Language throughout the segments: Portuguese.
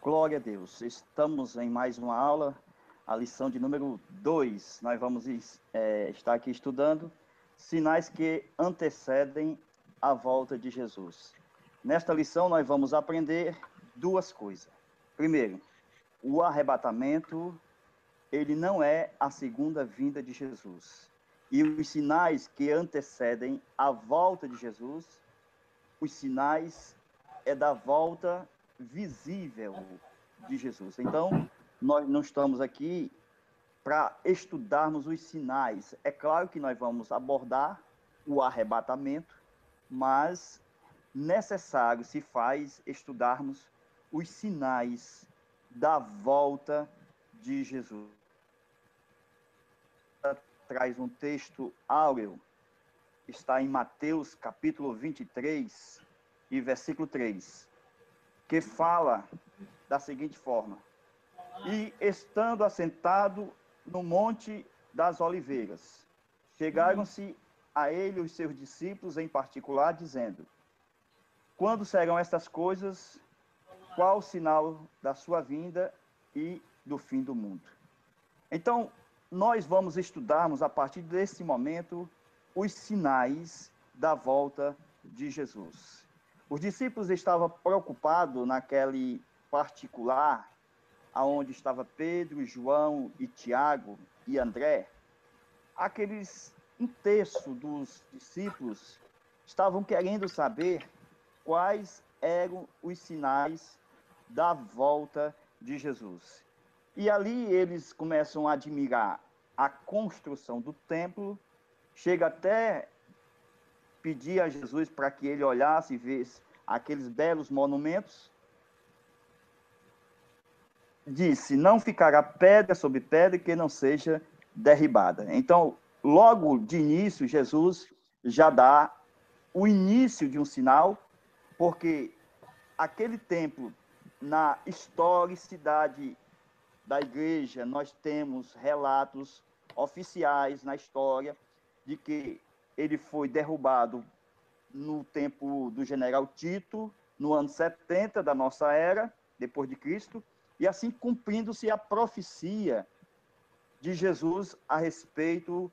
Glória a Deus. Estamos em mais uma aula, a lição de número 2. Nós vamos estar aqui estudando sinais que antecedem a volta de Jesus. Nesta lição, nós vamos aprender duas coisas. Primeiro, o arrebatamento, ele não é a segunda vinda de Jesus. E os sinais que antecedem a volta de Jesus, os sinais é da volta visível de Jesus. Então, nós não estamos aqui para estudarmos os sinais. É claro que nós vamos abordar o arrebatamento, mas necessário se faz estudarmos os sinais da volta de Jesus. Traz um texto áureo, está em Mateus capítulo 23 e versículo 3, que fala da seguinte forma: e estando assentado no Monte das Oliveiras, chegaram-se a ele os seus discípulos em particular, dizendo: quando serão estas coisas? Qual o sinal da sua vinda e do fim do mundo? Então, nós vamos estudarmos a partir desse momento os sinais da volta de Jesus. Os discípulos estavam preocupados naquele particular, aonde estava Pedro, João e Tiago e André. Um terço dos discípulos estavam querendo saber quais eram os sinais da volta de Jesus. E ali eles começam a admirar a construção do templo, chega até pedir a Jesus para que ele olhasse e visse aqueles belos monumentos. Disse: não ficará pedra sobre pedra que não seja derribada. Então, logo de início, Jesus já dá o início de um sinal, porque aquele templo, na historicidade da igreja, nós temos relatos oficiais na história de que ele foi derrubado no tempo do general Tito, no ano 70 da nossa era, depois de Cristo, e assim cumprindo-se a profecia de Jesus a respeito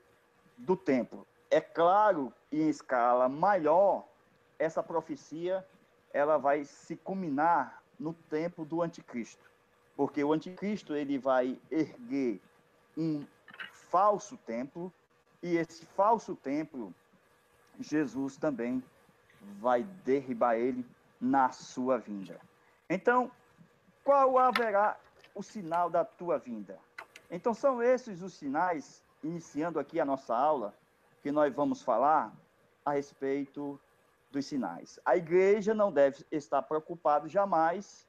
do templo. É claro, em escala maior, essa profecia ela vai se culminar no tempo do anticristo, porque o anticristo ele vai erguer um falso templo, e esse falso templo, Jesus também vai derribar ele na sua vinda. Então, qual haverá o sinal da tua vinda? Então, são esses os sinais, iniciando aqui a nossa aula, que nós vamos falar a respeito dos sinais. A igreja não deve estar preocupada jamais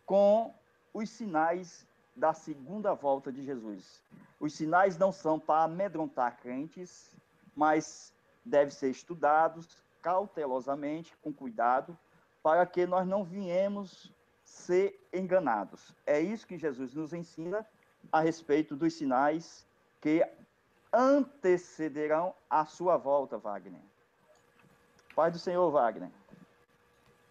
com os sinais da segunda volta de Jesus. Os sinais não são para amedrontar crentes, mas devem ser estudados cautelosamente, com cuidado, para que nós não viemos ser enganados. É isso que Jesus nos ensina a respeito dos sinais que antecederão a sua volta, Wagner. Paz do Senhor, Wagner.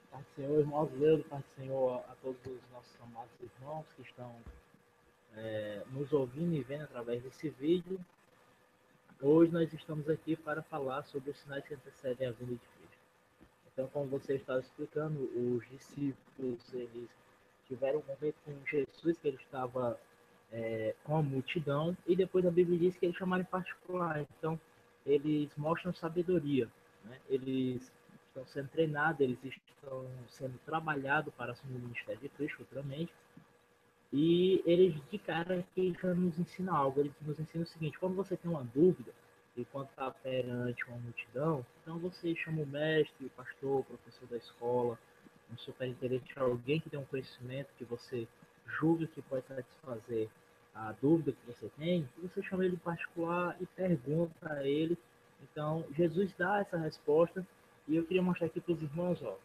Pai do Senhor, irmão Azevedo, Pai do Senhor a todos os nossos amados irmãos que estão nos ouvindo e vendo através desse vídeo. Hoje nós estamos aqui para falar sobre os sinais que antecedem a vinda de Cristo. Então, como você estava explicando, os discípulos, eles tiveram um momento com Jesus, que ele estava com a multidão, e depois a Bíblia diz que eles chamaram em particular. Então, eles mostram sabedoria, né? Eles estão sendo treinados, eles estão sendo trabalhados para assumir o ministério de Cristo futuramente. E eles, de cara, aqui já nos ensinam algo. Eles nos ensinam o seguinte: quando você tem uma dúvida, e quando está perante uma multidão, então você chama o mestre, o pastor, o professor da escola, um superintendente, alguém que tem um conhecimento que você julga que pode satisfazer a dúvida que você tem, e você chama ele em particular e pergunta a ele. Então, Jesus dá essa resposta, e eu queria mostrar aqui para os irmãos, ó,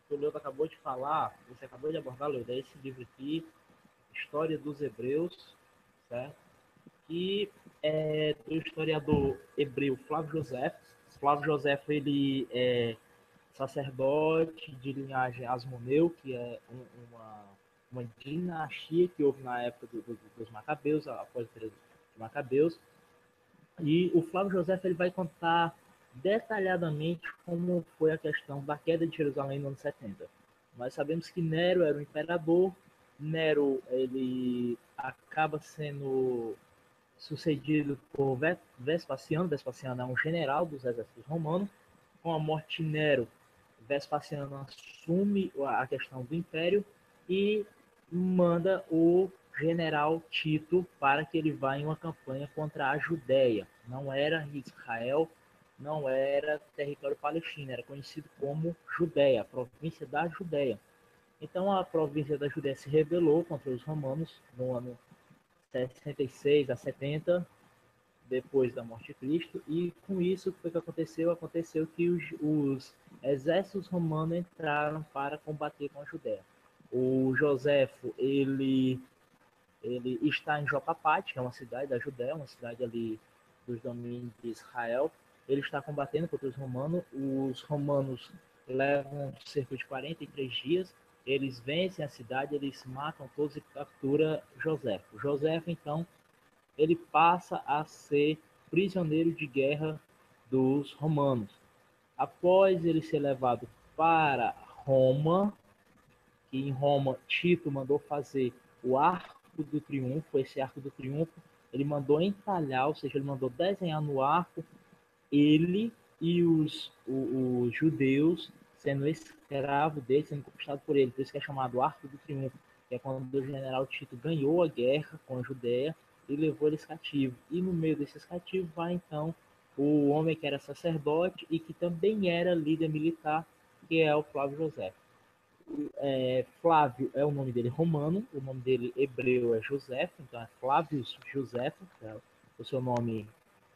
o Leudo acabou de falar, você acabou de abordar, Leudo, é esse livro aqui, História dos Hebreus, certo? Que é do historiador hebreu Flávio José. Flávio José, ele é sacerdote de linhagem Asmoneu, que é uma uma dinastia que houve na época dos Macabeus, após o período de Macabeus. E o Flávio José ele vai contar detalhadamente como foi a questão da queda de Jerusalém no ano 70. Nós sabemos que Nero era o imperador. Nero ele acaba sendo sucedido por Vespasiano. Vespasiano é um general dos exércitos romanos. Com a morte de Nero, Vespasiano assume a questão do império e manda o general Tito para que ele vá em uma campanha contra a Judéia. Não era Israel, não era território palestino, era conhecido como Judéia, a província da Judéia. Então a província da Judéia se rebelou contra os romanos no ano 66 a 70 depois da morte de Cristo, e com isso, o que foi que aconteceu? Aconteceu que os exércitos romanos entraram para combater com a Judéia. O Joséfo, ele está em Jotapate, que é uma cidade da Judéia, uma cidade ali dos domínios de Israel. Ele está combatendo contra os romanos. Os romanos levam cerca de 43 dias. Eles vencem a cidade, eles matam todos e capturam Joséfo. Joséfo, então, ele passa a ser prisioneiro de guerra dos romanos. Após ele ser levado para Roma, que em Roma Tito mandou fazer o Arco do Triunfo, esse Arco do Triunfo, ele mandou entalhar, ou seja, ele mandou desenhar no arco ele e os judeus sendo escravo dele, sendo conquistado por ele. Por isso que é chamado Arco do Triunfo, que é quando o general Tito ganhou a guerra com a Judéia e levou eles cativos. E no meio desses cativos vai então o homem que era sacerdote e que também era líder militar, que é o Flávio José. Flávio é o nome dele romano, o nome dele hebreu é José, então é Flávio José, que é o seu nome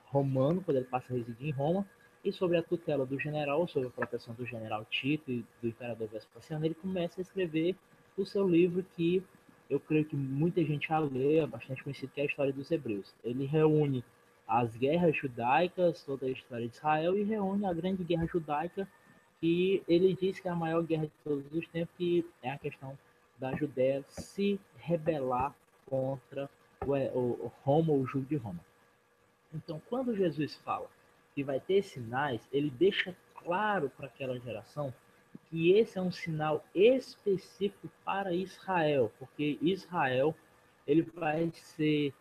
romano, quando ele passa a residir em Roma, e sobre a tutela do general, sobre a proteção do general Tito e do imperador Vespasiano, ele começa a escrever o seu livro que eu creio que muita gente já lê, é bastante conhecido, que é a História dos Hebreus. Ele reúne as guerras judaicas, toda a história de Israel, e reúne a grande guerra judaica, que ele diz que é a maior guerra de todos os tempos, que é a questão da Judéia se rebelar contra o Roma, o jugo de Roma. Então, quando Jesus fala que vai ter sinais, ele deixa claro para aquela geração que esse é um sinal específico para Israel, porque Israel ele vai ser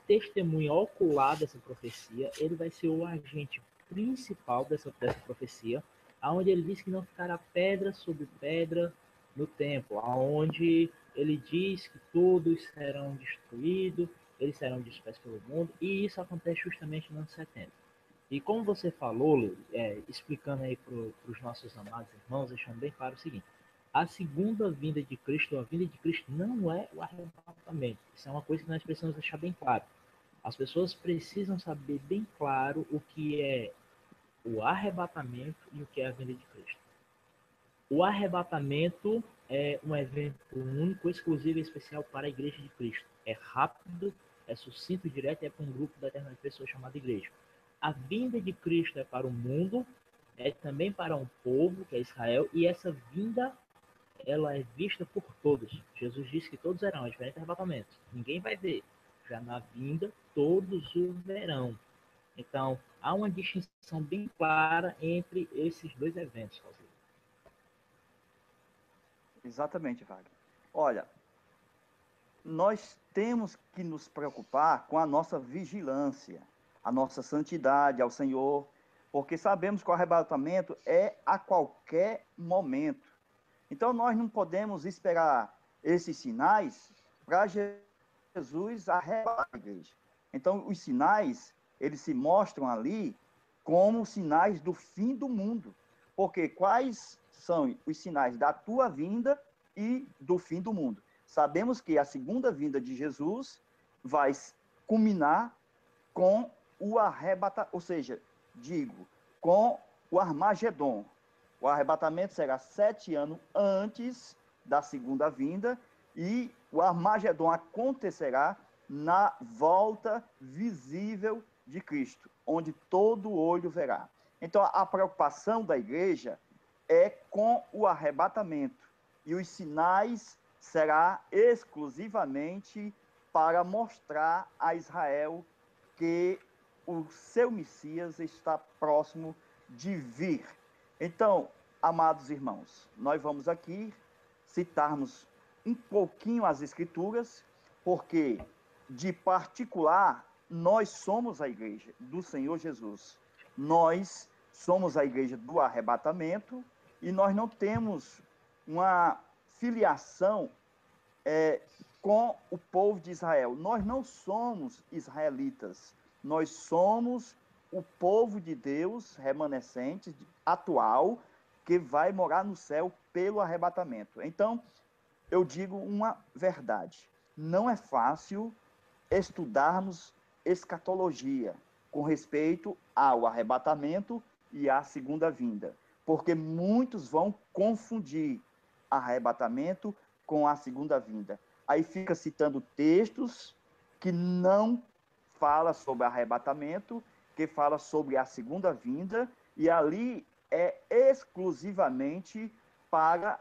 testemunha ocular dessa profecia, ele vai ser o agente principal dessa profecia, aonde ele diz que não ficará pedra sobre pedra no templo, aonde ele diz que todos serão destruídos, eles serão dispersos pelo mundo, e isso acontece justamente no ano 70. E como você falou, explicando aí para os nossos amados irmãos, deixando bem claro o seguinte: a segunda vinda de Cristo, a vinda de Cristo não é o arrebatamento. Isso é uma coisa que nós precisamos deixar bem claro. As pessoas precisam saber bem claro o que é o arrebatamento e o que é a vinda de Cristo. O arrebatamento é um evento único, exclusivo e especial para a Igreja de Cristo. É rápido, é sucinto, direto e é para um grupo determinado de pessoas chamado Igreja. A vinda de Cristo é para o mundo, é também para um povo, que é Israel, e essa vinda ela é vista por todos. Jesus disse que todos verão, é diferente do arrebatamento. Ninguém vai ver. Já na vinda, todos o verão. Então, há uma distinção bem clara entre esses dois eventos, Rosildo. Exatamente, Wagner. Olha, nós temos que nos preocupar com a nossa vigilância, a nossa santidade ao Senhor, porque sabemos que o arrebatamento é a qualquer momento. Então, nós não podemos esperar esses sinais para Jesus arrebatar a igreja. Então, os sinais, eles se mostram ali como sinais do fim do mundo. Porque quais são os sinais da tua vinda e do fim do mundo? Sabemos que a segunda vinda de Jesus vai culminar com o arrebatamento, ou seja, com o Armagedon. O arrebatamento será 7 anos antes da segunda vinda e o Armagedon acontecerá na volta visível de Cristo, onde todo olho verá. Então, a preocupação da igreja é com o arrebatamento e os sinais será exclusivamente para mostrar a Israel que o seu Messias está próximo de vir. Então, amados irmãos, nós vamos aqui citarmos um pouquinho as Escrituras, porque de particular nós somos a igreja do Senhor Jesus. Nós somos a igreja do arrebatamento e nós não temos uma filiação com o povo de Israel. Nós não somos israelitas, nós somos o povo de Deus remanescente, atual, que vai morar no céu pelo arrebatamento. Então, eu digo uma verdade: não é fácil estudarmos escatologia com respeito ao arrebatamento e à segunda vinda, porque muitos vão confundir arrebatamento com a segunda vinda. Aí fica citando textos que não fala sobre arrebatamento, que fala sobre a segunda vinda, e ali é exclusivamente para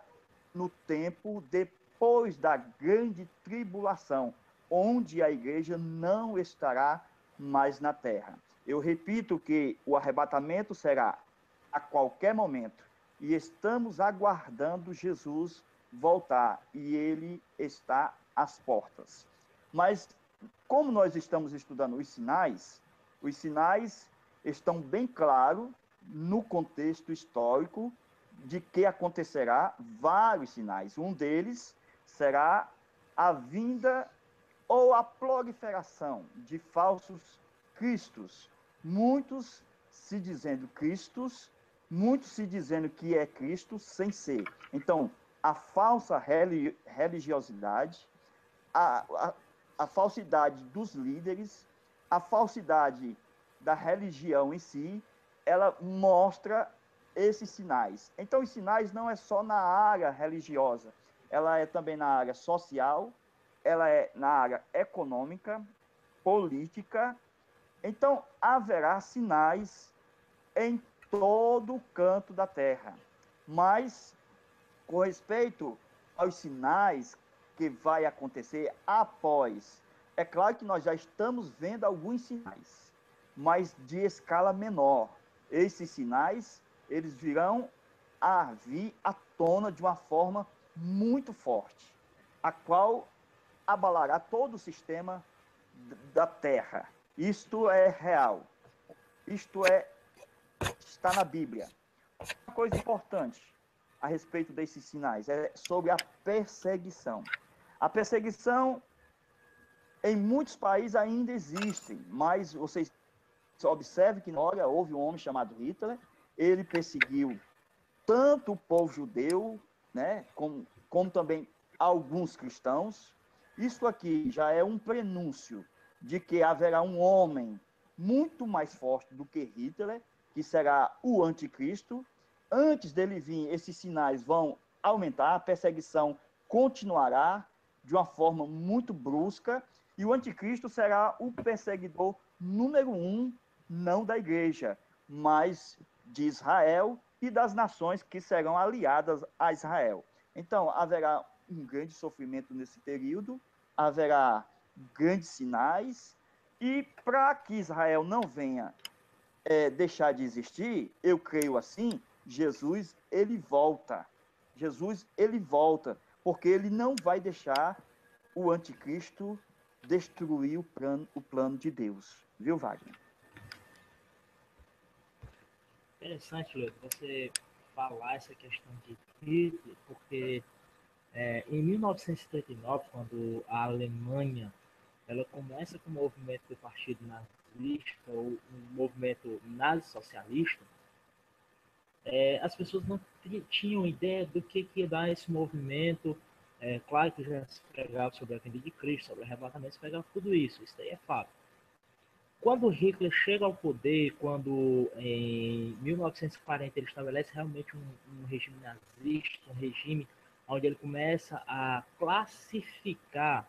no tempo depois da grande tribulação, onde a igreja não estará mais na terra. Eu repito que o arrebatamento será a qualquer momento, e estamos aguardando Jesus voltar, e ele está às portas. Mas, como nós estamos estudando os sinais estão bem claros no contexto histórico de que acontecerá vários sinais. Um deles será a vinda ou a proliferação de falsos cristos, muitos se dizendo cristos, muitos se dizendo que é Cristo sem ser. Então, a falsa religiosidade, a falsidade dos líderes, a falsidade da religião em si, ela mostra esses sinais. Então, os sinais não é só na área religiosa, ela é também na área social, ela é na área econômica, política. Então, haverá sinais em todo o canto da terra. Mas, com respeito aos sinais que vai acontecer após, é claro que nós já estamos vendo alguns sinais, mas de escala menor. Esses sinais, eles virão a vir à tona de uma forma muito forte, a qual abalará todo o sistema da Terra. Isto é real. Isto está na Bíblia. Uma coisa importante a respeito desses sinais é sobre a perseguição. A perseguição em muitos países ainda existe, mas vocês observem que na hora houve um homem chamado Hitler, ele perseguiu tanto o povo judeu, né, como também alguns cristãos. Isso aqui já é um prenúncio de que haverá um homem muito mais forte do que Hitler, que será o anticristo. Antes dele vir, esses sinais vão aumentar, a perseguição continuará de uma forma muito brusca, e o anticristo será o perseguidor número 1, não da igreja, mas de Israel e das nações que serão aliadas a Israel. Então, haverá um grande sofrimento nesse período, haverá grandes sinais, e para que Israel não venha deixar de existir, eu creio assim, Jesus, ele volta. Jesus, ele volta, porque ele não vai deixar o anticristo destruir o plano de Deus. Viu, Wagner? Interessante, Luiz, você falar essa questão de Hitler, porque em 1939, quando a Alemanha ela começa com o movimento do Partido Nazista, ou um movimento nazi-socialista, as pessoas não tinham ideia do que ia dar esse movimento. Claro que já se pregava sobre a vinda de Cristo, sobre o arrebatamento, se pregava tudo isso, isso daí é fato. Quando Hitler chega ao poder, quando em 1940 ele estabelece realmente um regime nazista, um regime onde ele começa a classificar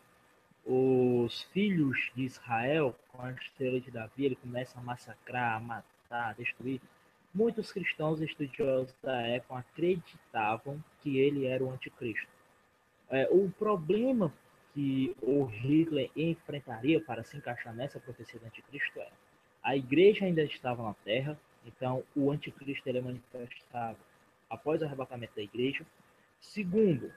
os filhos de Israel com a estrela de Davi, ele começa a massacrar, a matar, a destruir. Muitos cristãos estudiosos da época acreditavam que ele era o anticristo. O problema que o Hitler enfrentaria para se encaixar nessa profecia do anticristo é: a igreja ainda estava na terra, então o anticristo ele é manifestado após o arrebatamento da igreja. Segundo,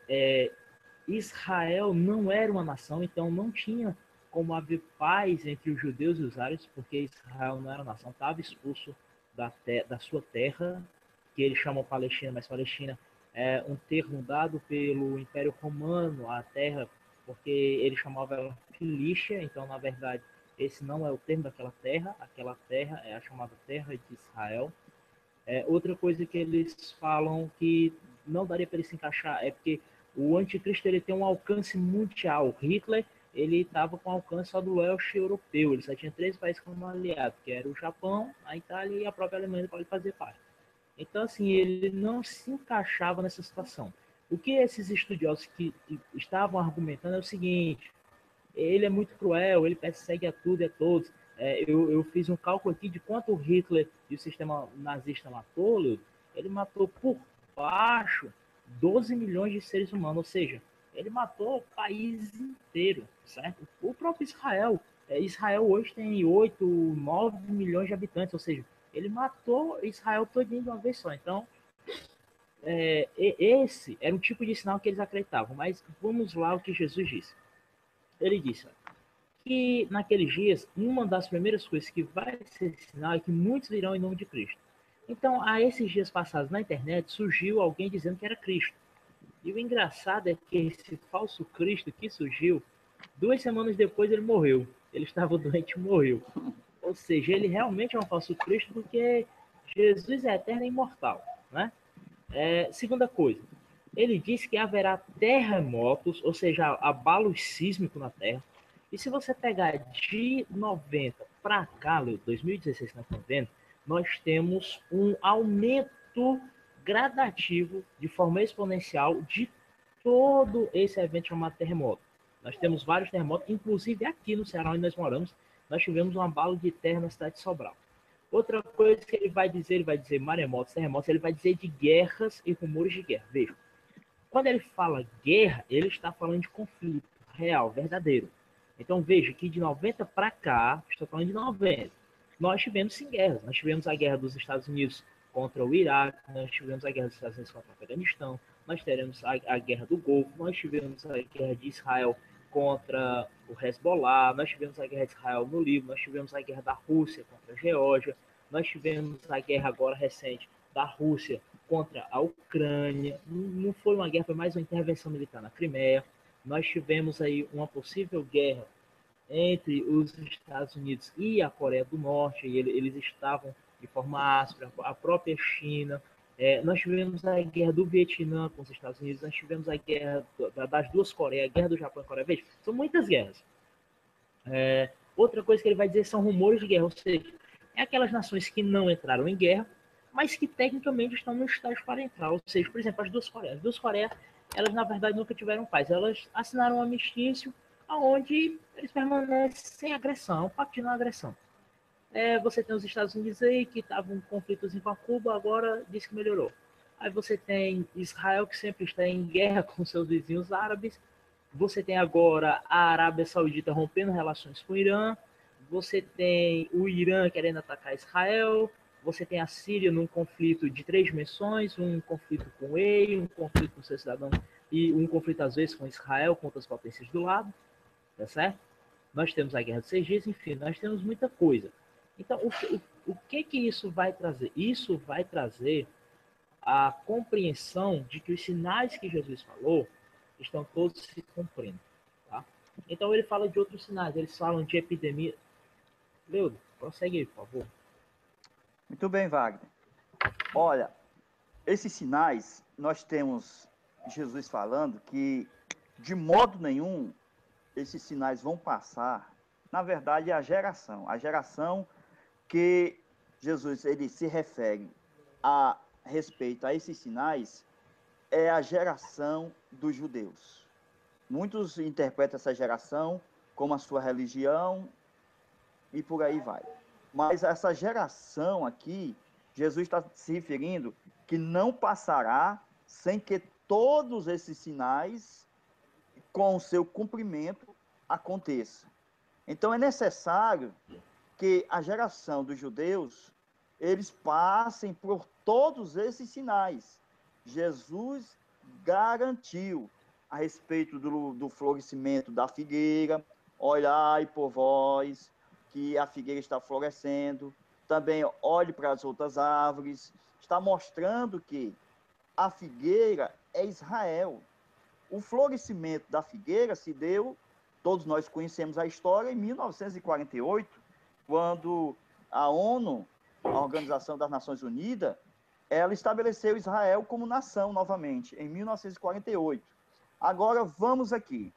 Israel não era uma nação, então não tinha como haver paz entre os judeus e os árabes, porque Israel não era nação, estava expulso da sua terra, que eles chamam Palestina, mas Palestina é um termo dado pelo Império Romano à terra, porque ele chamava ela Filícia, então na verdade esse não é o termo daquela terra, aquela terra é a chamada Terra de Israel. Outra coisa que eles falam que não daria para ele se encaixar é porque o anticristo ele tem um alcance mundial. Hitler ele estava com alcance só do leste europeu, ele só tinha 3 países como aliados, que era o Japão, a Itália e a própria Alemanha para ele fazer parte. Então, assim, ele não se encaixava nessa situação. O que esses estudiosos que estavam argumentando é o seguinte: ele é muito cruel, ele persegue a tudo e a todos. Eu fiz um cálculo aqui de quanto o Hitler e o sistema nazista matou. Ele matou por baixo 12 milhões de seres humanos, ou seja, ele matou o país inteiro, certo? O próprio Israel. Israel hoje tem 8, 9 milhões de habitantes, ou seja, ele matou Israel todinho de uma vez só. Então, esse era um tipo de sinal que eles acreditavam. Mas vamos lá o que Jesus disse. Ele disse que naqueles dias, uma das primeiras coisas que vai ser sinal é que muitos virão em nome de Cristo. Então, há esses dias passados na internet, surgiu alguém dizendo que era Cristo. E o engraçado é que esse falso Cristo que surgiu, 2 semanas depois ele morreu. Ele estava doente e morreu. Ou seja, ele realmente é um falso Cristo porque Jesus é eterno e imortal, né? Segunda coisa, ele disse que haverá terremotos, ou seja, abalos sísmicos na Terra. E se você pegar de 90 para cá, 2016 que nós estamos vendo, nós temos um aumento gradativo, de forma exponencial, de todo esse evento chamado terremoto. Nós temos vários terremotos, inclusive aqui no Ceará, onde nós moramos, nós tivemos um abalo de terra na cidade de Sobral. Outra coisa que ele vai dizer maremotos, terremotos, ele vai dizer de guerras e rumores de guerra. Veja, quando ele fala guerra, ele está falando de conflito real, verdadeiro. Então veja que de 90 para cá, estou falando de 90, nós tivemos sim guerras. Nós tivemos a guerra dos Estados Unidos contra o Iraque, nós tivemos a guerra dos Estados Unidos contra o Afeganistão, nós teremos a guerra do Golfo, nós tivemos a guerra de Israel contra o Hezbollah, nós tivemos a guerra de Israel no Líbano, nós tivemos a guerra da Rússia contra a Geórgia, nós tivemos a guerra agora recente da Rússia contra a Ucrânia. Não foi uma guerra, foi mais uma intervenção militar na Crimeia. Nós tivemos aí uma possível guerra entre os Estados Unidos e a Coreia do Norte, e eles estavam de forma áspera, a própria China. Nós tivemos a guerra do Vietnã com os Estados Unidos, nós tivemos a guerra das duas Coreias, a guerra do Japão e Coreia. Veja, são muitas guerras. Outra coisa que ele vai dizer são rumores de guerra, ou seja, é aquelas nações que não entraram em guerra, mas que tecnicamente estão no estágio para entrar. Ou seja, por exemplo, as duas Coreias. As duas Coreias, elas na verdade nunca tiveram paz. Elas assinaram um armistício onde eles permanecem sem agressão, um pacto de não agressão. Você tem os Estados Unidos aí, que estavam conflitos com a Cuba, agora diz que melhorou. Aí você tem Israel, que sempre está em guerra com seus vizinhos árabes. Você tem agora a Arábia Saudita rompendo relações com o Irã. Você tem o Irã querendo atacar Israel. Você tem a Síria num conflito de 3 dimensões, um conflito com ele, um conflito com seu cidadão e um conflito às vezes com Israel, com outras potências do lado, tá certo? Nós temos a Guerra dos 6 Dias, enfim, nós temos muita coisa. Então, o que isso vai trazer? Isso vai trazer a compreensão de que os sinais que Jesus falou estão todos se cumprindo. Tá? Então ele fala de outros sinais, eles falam de epidemia. Leudo, prossegue aí, por favor. Muito bem, Wagner. Olha, esses sinais, nós temos Jesus falando que, de modo nenhum, esses sinais vão passar. Na verdade, é a geração que Jesus ele se refere a respeito a esses sinais é a geração dos judeus. Muitos interpretam essa geração como a sua religião e por aí vai. Mas essa geração aqui, Jesus está se referindo que não passará sem que todos esses sinais com o seu cumprimento aconteça. Então é necessário que a geração dos judeus, eles passem por todos esses sinais. Jesus garantiu a respeito do florescimento da figueira, olhai por vós, que a figueira está florescendo, também olhe para as outras árvores, está mostrando que a figueira é Israel. O florescimento da figueira se deu, todos nós conhecemos a história, em 1948, quando a ONU, a Organização das Nações Unidas, ela estabeleceu Israel como nação novamente, em 1948. Agora, vamos aqui.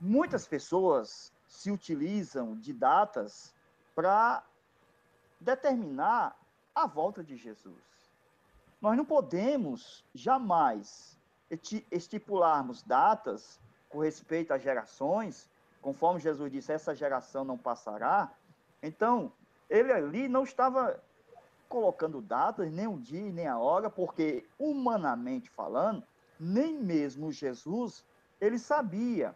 Muitas pessoas se utilizam de datas para determinar a volta de Jesus. Nós não podemos jamais estipularmos datas com respeito às gerações, conforme Jesus disse, essa geração não passará. Então, ele ali não estava colocando datas, nem o dia nem a hora, porque, humanamente falando, nem mesmo Jesus, ele sabia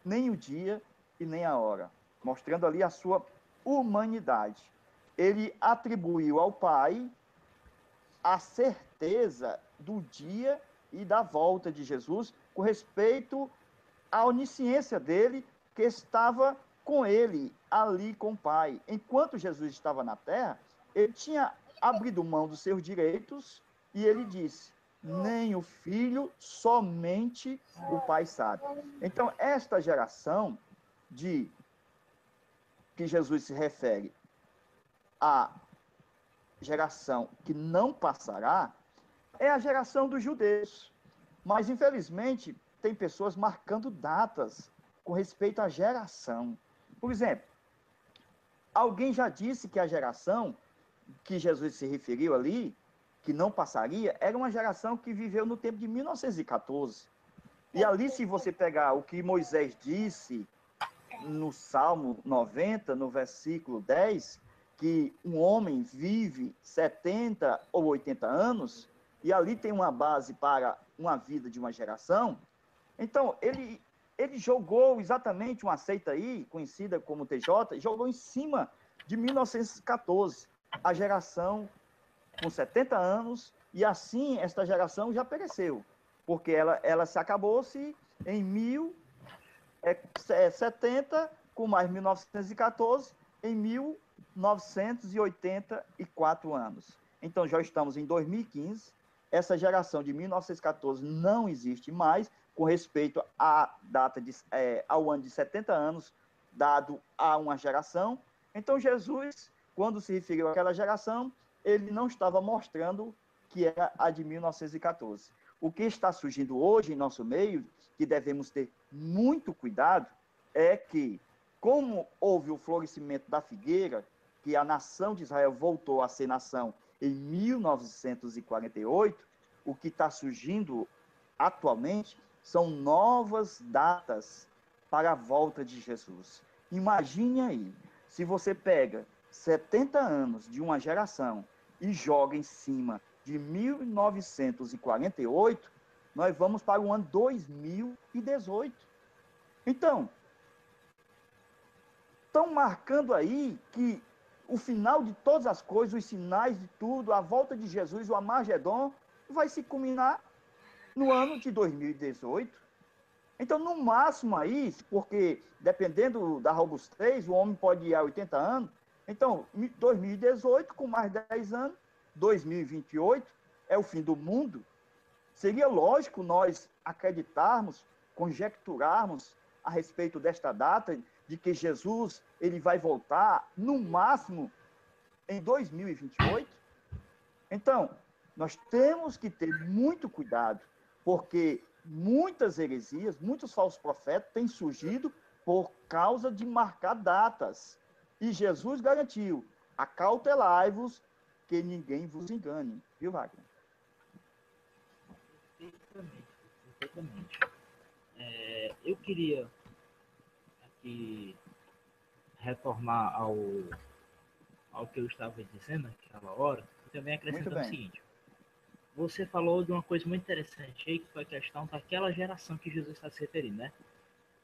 nem o dia e nem a hora, mostrando ali a sua humanidade. Ele atribuiu ao Pai a certeza do dia e da volta de Jesus com respeito à onisciência dele, que estava com ele, ali com o Pai. Enquanto Jesus estava na terra, ele tinha abrido mão dos seus direitos e ele disse, nem o Filho, somente o Pai sabe. Então, esta geração de que Jesus se refere à geração que não passará, é a geração dos judeus. Mas, infelizmente, tem pessoas marcando datas com respeito à geração. Por exemplo, alguém já disse que a geração que Jesus se referiu ali, que não passaria, era uma geração que viveu no tempo de 1914. E ali, se você pegar o que Moisés disse no Salmo 90, no versículo 10, que um homem vive 70 ou 80 anos, e ali tem uma base para uma vida de uma geração, então ele jogou exatamente uma seita aí, conhecida como TJ, jogou em cima de 1914, a geração com 70 anos, e assim esta geração já pereceu, porque ela se acabou-se em 1070, com mais 1914, em 1984 anos. Então, já estamos em 2015, essa geração de 1914 não existe mais, com respeito à data ao ano de 70 anos, dado a uma geração. Então, Jesus, quando se referiu àquela geração, ele não estava mostrando que era a de 1914. O que está surgindo hoje em nosso meio, que devemos ter muito cuidado, é que, como houve o florescimento da figueira, que a nação de Israel voltou a ser nação em 1948, o que está surgindo atualmente são novas datas para a volta de Jesus. Imagine aí, se você pega 70 anos de uma geração e joga em cima de 1948, nós vamos para o ano 2018. Então, estão marcando aí que o final de todas as coisas, os sinais de tudo, a volta de Jesus, o Armagedon, vai se culminar no ano de 2018. Então, no máximo aí, porque dependendo da robustez, o homem pode ir a 80 anos. Então, 2018, com mais 10 anos, 2028 é o fim do mundo. Seria lógico nós acreditarmos, conjecturarmos a respeito desta data, de que Jesus ele vai voltar, no máximo, em 2028? Então, nós temos que ter muito cuidado, porque muitas heresias, muitos falsos profetas têm surgido por causa de marcar datas. E Jesus garantiu, acautelai-vos, que ninguém vos engane. Viu, Wagner? Perfeitamente, perfeitamente. Eu queria aqui retornar ao que eu estava dizendo naquela hora, e também acrescentando o seguinte. você falou de uma coisa muito interessante aí, que foi a questão daquela geração que Jesus está se referindo, né?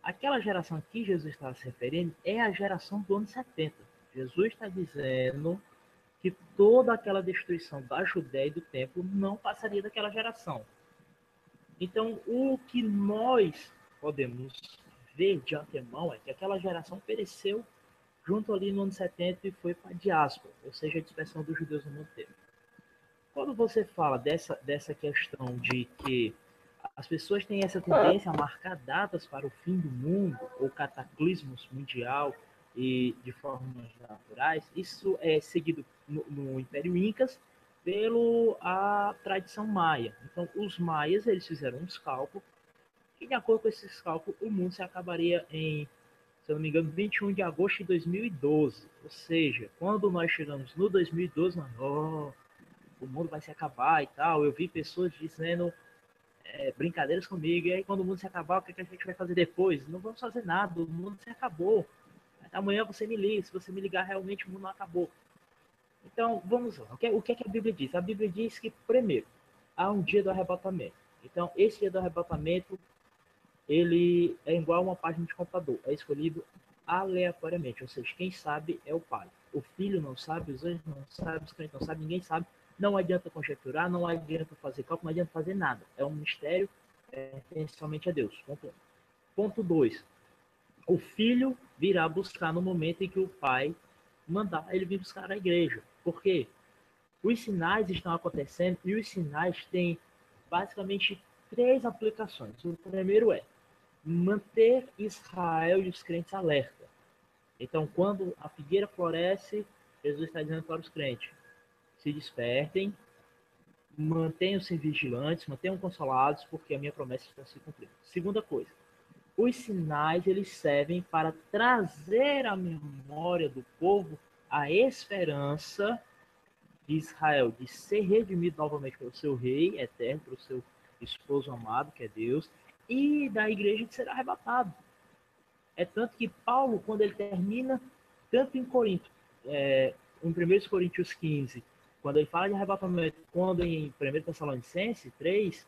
Aquela geração que Jesus está se referindo é a geração do ano 70. Jesus está dizendo que toda aquela destruição da Judéia e do templo não passaria daquela geração. Então, o que nós podemos ver de antemão é que aquela geração pereceu junto ali no ano 70 e foi para a diáspora, ou seja, a dispersão dos judeus no mundo inteiro. Quando você fala dessa questão de que as pessoas têm essa tendência a marcar datas para o fim do mundo ou cataclismos mundial e de formas naturais, isso é seguido no Império Incas pelo a tradição maia. Então, os maias eles fizeram uns cálculos e de acordo com esses cálculos o mundo se acabaria em, se eu não me engano, 21 de agosto de 2012. Ou seja, quando nós chegamos no 2012, nós, oh, o mundo vai se acabar e tal. Eu vi pessoas dizendo brincadeiras comigo, e aí quando o mundo se acabar, o que, que a gente vai fazer depois? Não vamos fazer nada, o mundo se acabou. Amanhã você me liga, se você me ligar, realmente o mundo não acabou. Então, vamos lá. O que a Bíblia diz? A Bíblia diz que, primeiro, há um dia do arrebatamento. Então, esse dia do arrebatamento, ele é igual a uma página de computador. É escolhido aleatoriamente, ou seja, quem sabe é o Pai. O Filho não sabe, os anjos não sabem, os crentes não sabem, ninguém sabe. Não adianta conjecturar, não adianta fazer cálculo, não adianta fazer nada. É um mistério somente a Deus. Ponto 1. Ponto 2. O Filho virá buscar no momento em que o Pai mandar ele vir buscar a igreja. Por quê? Os sinais estão acontecendo e os sinais têm basicamente três aplicações. O primeiro é manter Israel e os crentes alerta. Então, quando a figueira floresce, Jesus está dizendo para os crentes: se despertem, mantenham-se vigilantes, mantenham consolados, porque a minha promessa está se cumprindo. Segunda coisa, os sinais eles servem para trazer à memória do povo a esperança de Israel de ser redimido novamente pelo seu rei eterno, pelo seu esposo amado, que é Deus, e da igreja de ser arrebatado. É tanto que Paulo, quando ele termina, tanto em Corinto, em 1 Coríntios 15, quando ele fala de arrebatamento, quando em 1 Tessalonicenses 3,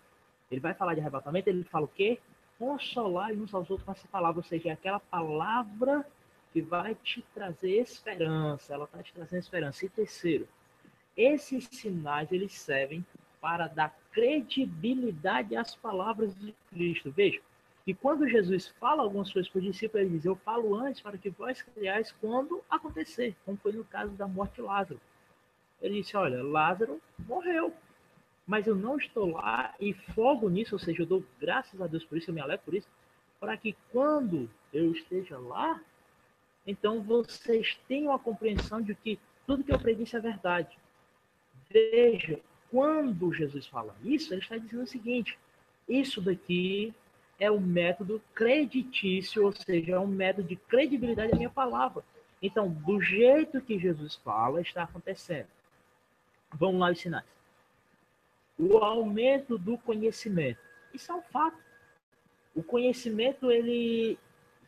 ele vai falar de arrebatamento, ele fala o quê? Consolar uns aos outros com essa palavra, ou seja, é aquela palavra que vai te trazer esperança, ela está te trazendo esperança. E terceiro, esses sinais eles servem para dar credibilidade às palavras de Cristo. Veja, que quando Jesus fala algumas coisas para os discípulos, ele diz: eu falo antes para que vós creiais quando acontecer, como foi no caso da morte de Lázaro. Ele disse: olha, Lázaro morreu, mas eu não estou lá e fogo nisso, ou seja, eu dou graças a Deus por isso, eu me alegro por isso, para que quando eu esteja lá, então vocês tenham a compreensão de que tudo que eu predisse é verdade. Veja, quando Jesus fala isso, ele está dizendo o seguinte: isso daqui é um método creditício, ou seja, é um método de credibilidade da minha palavra. Então, do jeito que Jesus fala, está acontecendo. Vamos lá os sinais. O aumento do conhecimento. Isso é um fato. O conhecimento, ele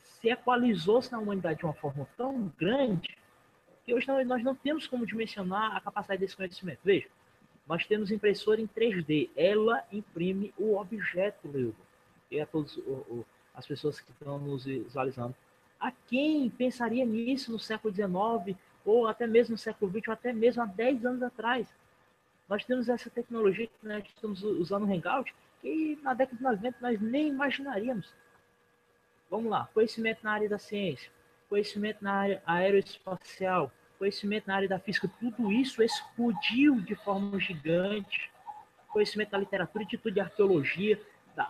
se equalizou-se na humanidade de uma forma tão grande que hoje nós não temos como dimensionar a capacidade desse conhecimento. Veja, nós temos impressora em 3D. Ela imprime o objeto, Leudo. E a todas as pessoas que estão nos visualizando. A quem pensaria nisso no século XIX, ou até mesmo no século XX, ou até mesmo há 10 anos atrás? Nós temos essa tecnologia que nós estamos usando no Hangout, que na década de 90 nós nem imaginaríamos. Vamos lá, conhecimento na área da ciência, conhecimento na área aeroespacial, conhecimento na área da física, tudo isso explodiu de forma gigante. Conhecimento da literatura, de tudo, de arqueologia,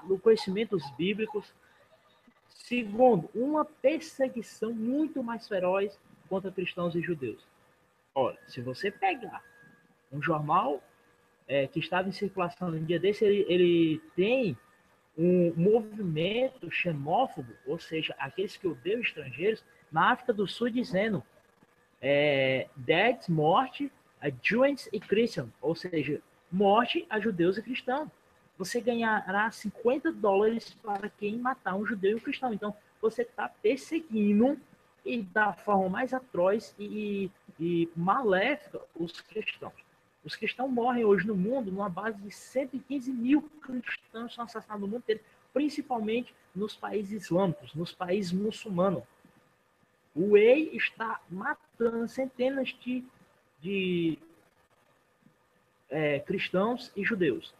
do conhecimento dos bíblicos. Segundo, uma perseguição muito mais feroz contra cristãos e judeus. Olha, se você pegar um jornal que estava em circulação no dia desse, ele tem um movimento xenófobo, ou seja, aqueles que odeiam estrangeiros, na África do Sul dizendo death, morte, a Jews e Christian, ou seja, morte a judeus e cristãos. Você ganhará $50 para quem matar um judeu e um cristão. Então, você está perseguindo e da forma mais atroz e maléfica os cristãos. Os cristãos morrem hoje no mundo numa base de 115 mil cristãos são assassinados no mundo inteiro, principalmente nos países islâmicos, nos países muçulmanos. O EI está matando centenas de cristãos e judeus.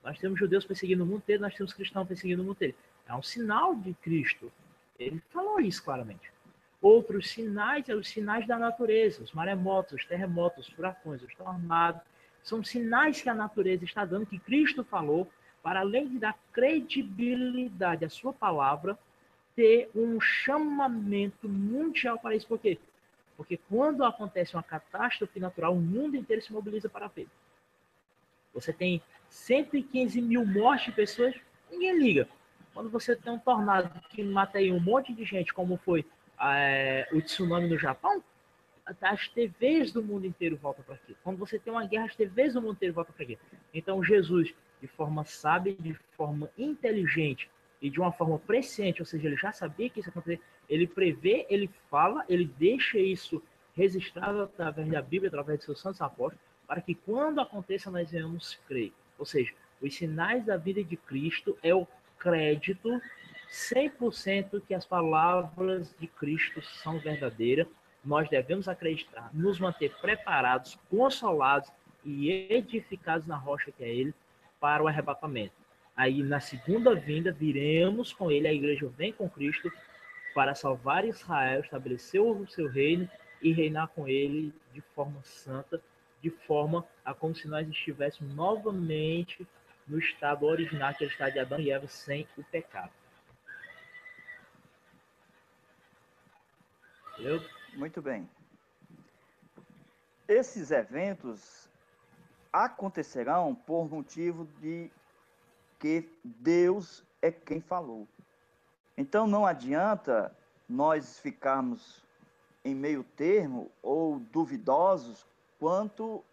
Nós temos judeus perseguindo o mundo inteiro, nós temos cristãos perseguindo o mundo inteiro. É um sinal de Cristo. Ele falou isso claramente. Outros sinais são os sinais da natureza, os maremotos, os terremotos, os furacões, os tornados. São sinais que a natureza está dando, que Cristo falou, para além de dar credibilidade à sua palavra, ter um chamamento mundial para isso. Por quê? Porque quando acontece uma catástrofe natural, o mundo inteiro se mobiliza para ver. Você tem 115 mil mortes de pessoas, ninguém liga. Quando você tem um tornado que mata aí um monte de gente, como foi o tsunami no Japão, as TVs do mundo inteiro voltam para aqui. Quando você tem uma guerra, as TVs do mundo inteiro voltam para aqui. Então, Jesus, de forma sábia, de forma inteligente e de uma forma presciente, ou seja, ele já sabia que isso ia acontecer, ele prevê, ele fala, ele deixa isso registrado através da Bíblia, através de seus santos apóstolos, para que quando aconteça nós venhamos crer. Ou seja, os sinais da vida de Cristo é o crédito 100% que as palavras de Cristo são verdadeiras. Nós devemos acreditar, nos manter preparados, consolados e edificados na rocha que é Ele, para o arrebatamento. Aí, na segunda vinda, viremos com Ele, a igreja vem com Cristo para salvar Israel, estabelecer o seu reino e reinar com Ele de forma santa, de forma a como se nós estivéssemos novamente no estado original, que é o estado de Adão e Eva, sem o pecado. Entendeu? Muito bem. Esses eventos acontecerão por motivo de que Deus é quem falou. Então não adianta nós ficarmos em meio termo ou duvidosos quanto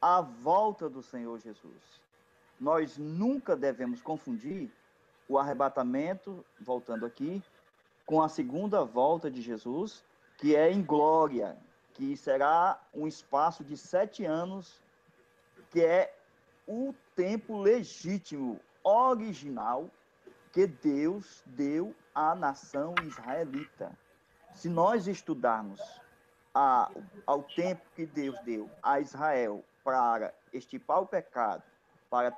à volta do Senhor Jesus. Nós nunca devemos confundir o arrebatamento, voltando aqui, com a segunda volta de Jesus, que é em glória, que será um espaço de 7 anos, que é o tempo legítimo, original, que Deus deu à nação israelita. Se nós estudarmos ao tempo que Deus deu a Israel para extirpar o pecado, para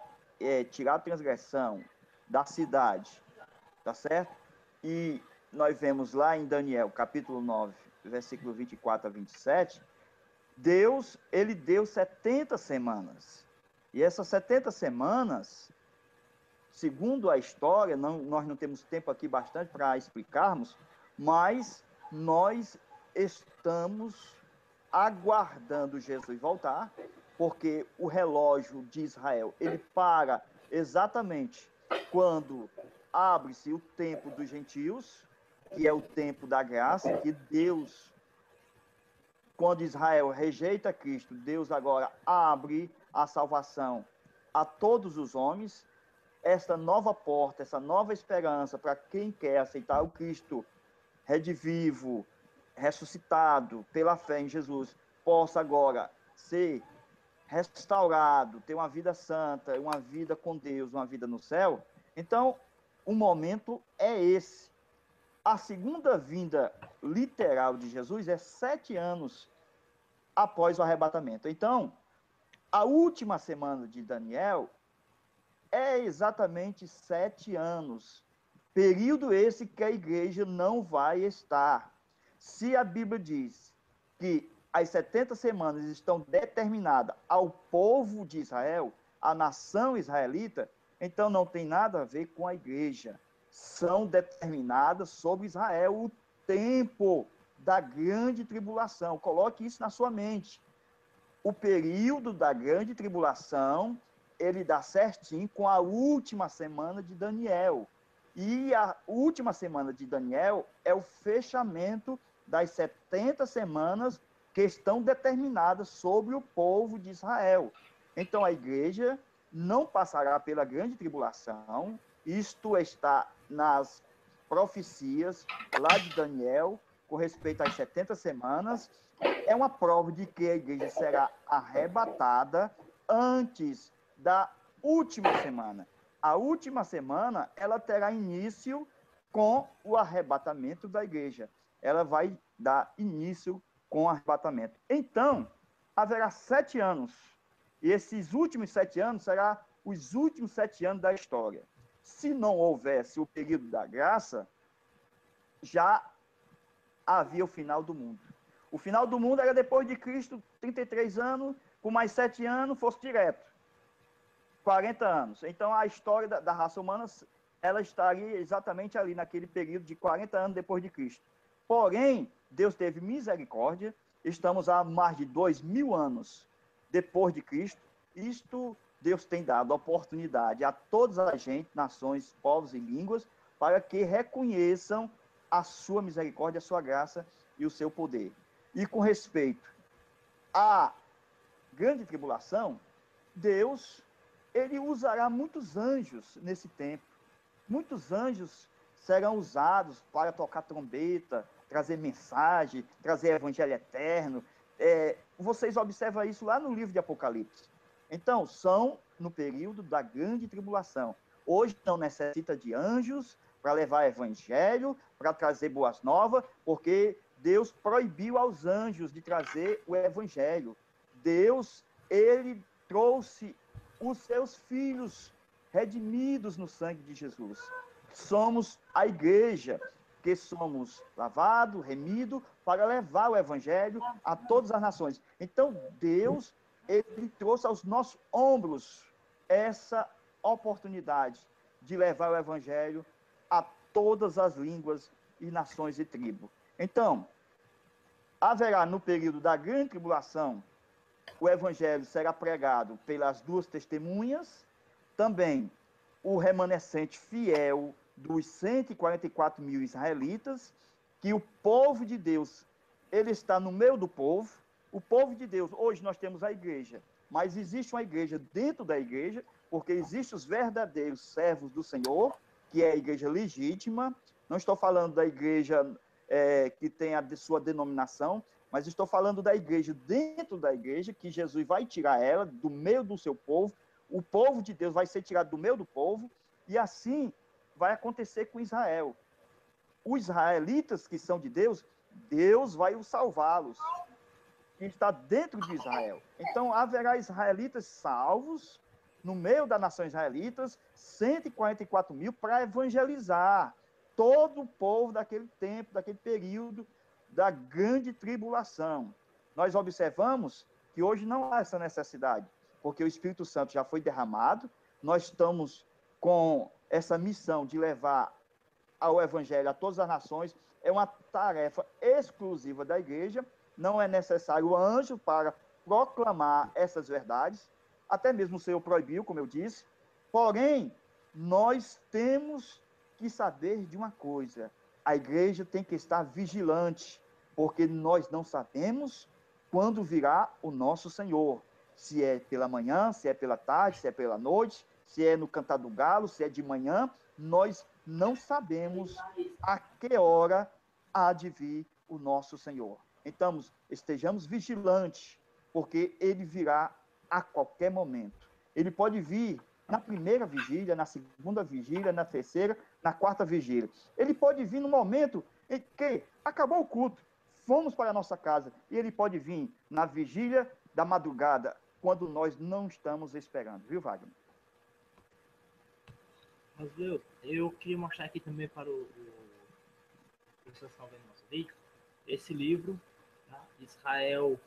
tirar a transgressão da cidade, tá certo? E nós vemos lá em Daniel, capítulo 9, versículo 24 a 27, Deus, ele deu 70 semanas. E essas 70 semanas, segundo a história, nós não temos tempo aqui bastante para explicarmos, mas nós estamos aguardando Jesus voltar, porque o relógio de Israel, ele para exatamente quando abre-se o tempo dos gentios, que é o tempo da graça, que Deus, quando Israel rejeita Cristo, Deus agora abre a salvação a todos os homens, esta nova porta, essa nova esperança para quem quer aceitar o Cristo redivivo, ressuscitado pela fé em Jesus, possa agora ser restaurado, ter uma vida santa, uma vida com Deus, uma vida no céu. Então, o momento é esse. A segunda vinda literal de Jesus é 7 anos após o arrebatamento. Então, a última semana de Daniel é exatamente 7 anos. Período esse que a igreja não vai estar. Se a Bíblia diz que as 70 semanas estão determinadas ao povo de Israel, à nação israelita, então não tem nada a ver com a igreja. São determinadas sobre Israel o tempo da grande tribulação. Coloque isso na sua mente. O período da grande tribulação, ele dá certinho com a última semana de Daniel. E a última semana de Daniel é o fechamento das 70 semanas que estão determinadas sobre o povo de Israel. Então, a igreja não passará pela grande tribulação. Isto está nas profecias lá de Daniel, com respeito às 70 semanas. É uma prova de que a igreja será arrebatada antes da última semana. A última semana, ela terá início com o arrebatamento da igreja. Ela vai dar início com o arrebatamento. Então, haverá 7 anos. E esses últimos 7 anos serão os últimos 7 anos da história. Se não houvesse o período da graça, já havia o final do mundo. O final do mundo era depois de Cristo, 33 anos, com mais 7 anos, fosse direto. 40 anos. Então, a história da raça humana, ela estaria exatamente ali, naquele período de 40 anos depois de Cristo. Porém, Deus teve misericórdia, estamos há mais de 2.000 anos depois de Cristo. Isto, Deus tem dado oportunidade a todas as gente, nações, povos e línguas, para que reconheçam a sua misericórdia, a sua graça e o seu poder. E com respeito à grande tribulação, Deus, ele usará muitos anjos nesse tempo. Muitos anjos serão usados para tocar trombeta, trazer mensagem, trazer evangelho eterno. Vocês observam isso lá no livro de Apocalipse. Então, são no período da grande tribulação. Hoje não necessita de anjos para levar evangelho, para trazer boas novas, porque Deus proibiu aos anjos de trazer o evangelho. Deus, ele trouxe os seus filhos redimidos no sangue de Jesus. Somos a igreja, que somos lavados, remidos, para levar o evangelho a todas as nações. Então, Deus, ele trouxe aos nossos ombros essa oportunidade de levar o evangelho a todas as línguas e nações e tribos. Então, haverá no período da grande tribulação, o evangelho será pregado pelas 2 testemunhas, também o remanescente fiel dos 144 mil israelitas, que o povo de Deus, ele está no meio do povo. O povo de Deus, hoje nós temos a igreja, mas existe uma igreja dentro da igreja, porque existem os verdadeiros servos do Senhor, que é a igreja legítima. Não estou falando da igreja que tem a sua denominação, mas estou falando da igreja dentro da igreja, que Jesus vai tirar ela do meio do seu povo. O povo de Deus vai ser tirado do meio do povo, e assim vai acontecer com Israel. Os israelitas que são de Deus, Deus vai os salvá-los, que está dentro de Israel. Então, haverá israelitas salvos, no meio da nação israelitas, 144 mil, para evangelizar todo o povo daquele tempo, daquele período da grande tribulação. Nós observamos que hoje não há essa necessidade, porque o Espírito Santo já foi derramado, nós estamos com essa missão de levar ao evangelho a todas as nações, é uma tarefa exclusiva da igreja, não é necessário anjo para proclamar essas verdades, até mesmo o Senhor proibiu, como eu disse, porém, nós temos que saber de uma coisa, a igreja tem que estar vigilante, porque nós não sabemos quando virá o nosso Senhor, se é pela manhã, se é pela tarde, se é pela noite, se é no cantar do galo, se é de manhã, nós não sabemos a que hora há de vir o nosso Senhor. Então, estejamos vigilantes, porque ele virá a qualquer momento. Ele pode vir na primeira vigília, na segunda vigília, na terceira, na quarta vigília. Ele pode vir no momento em que acabou o culto, fomos para a nossa casa, e ele pode vir na vigília da madrugada, quando nós não estamos esperando. Viu, Wagner? Mas eu queria mostrar aqui também para o pessoas que estão vendo nosso vídeo, esse livro, tá? Israel,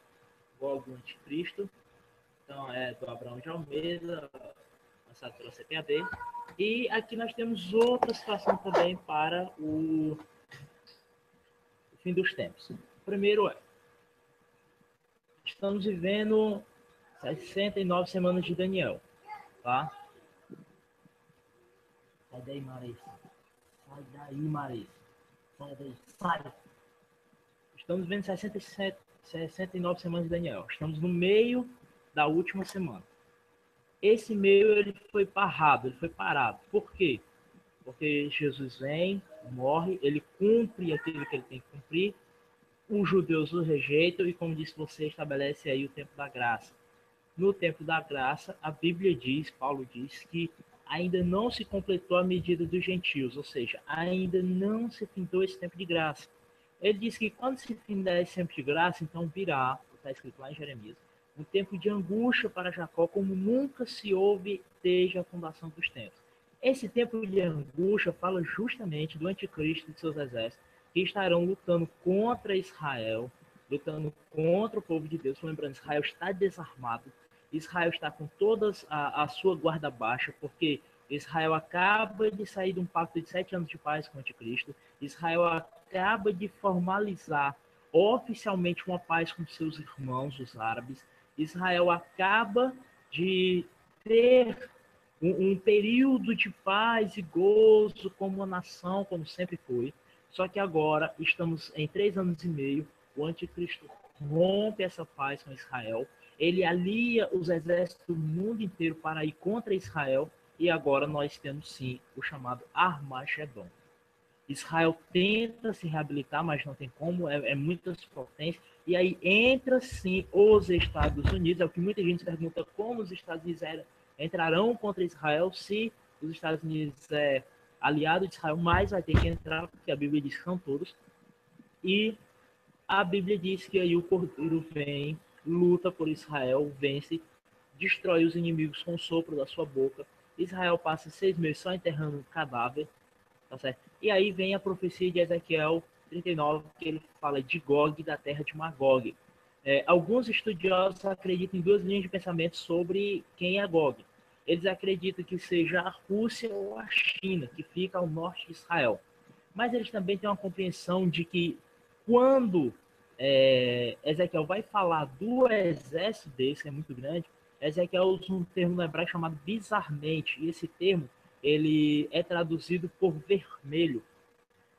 Gog do Anticristo. Então, é do Abraão de Almeida, lançado pela CPAD. E aqui nós temos outra situação também para o fim dos tempos. O primeiro é, estamos vivendo 69 semanas de Daniel, tá? Sai daí, Marisa. Sai daí, Marisa. Sai daí, sai. Estamos vendo 69 semanas de Daniel. Estamos no meio da última semana. Esse meio ele foi parado, ele foi parado. Por quê? Porque Jesus vem, morre, ele cumpre aquilo que ele tem que cumprir. Os judeus o rejeitam e, como disse você, estabelece aí o tempo da graça. no tempo da graça, a Bíblia diz, Paulo diz, que ainda não se completou a medida dos gentios, ou seja, ainda não se findou esse tempo de graça. Ele diz que quando se findar esse tempo de graça, então virá, está escrito lá em Jeremias, um tempo de angústia para Jacó, como nunca se houve desde a fundação dos tempos. Esse tempo de angústia fala justamente do anticristo e de seus exércitos, que estarão lutando contra Israel, lutando contra o povo de Deus. Lembrando, Israel está desarmado, Israel está com toda a sua guarda baixa, porque Israel acaba de sair de um pacto de 7 anos de paz com o anticristo, Israel acaba de formalizar oficialmente uma paz com seus irmãos, os árabes, Israel acaba de ter um período de paz e gozo como uma nação, como sempre foi. Só que agora estamos em 3 anos e meio, o anticristo rompe essa paz com Israel, ele alia os exércitos do mundo inteiro para ir contra Israel, e agora nós temos sim o chamado Armagedon. Israel tenta se reabilitar, mas não tem como, é muitas potências. E aí entra sim os Estados Unidos, é o que muita gente pergunta como os Estados Unidos entrarão contra Israel se os Estados Unidos é aliado de Israel, mas vai ter que entrar, porque a Bíblia diz que são todos. E a Bíblia diz que aí o Cordeiro vem, luta por Israel, vence, destrói os inimigos com o sopro da sua boca. Israel passa 6 meses só enterrando um cadáver, tá certo? E aí vem a profecia de Ezequiel 39, que ele fala de Gog, da terra de Magog. Alguns estudiosos acreditam em 2 linhas de pensamento sobre quem é Gog. Eles acreditam que seja a Rússia ou a China, que fica ao norte de Israel. Mas eles também têm uma compreensão de que quando Ezequiel vai falar do exército desse, que é muito grande, Ezequiel usa um termo no hebraico chamado bizarmente, e esse termo ele é traduzido por vermelho.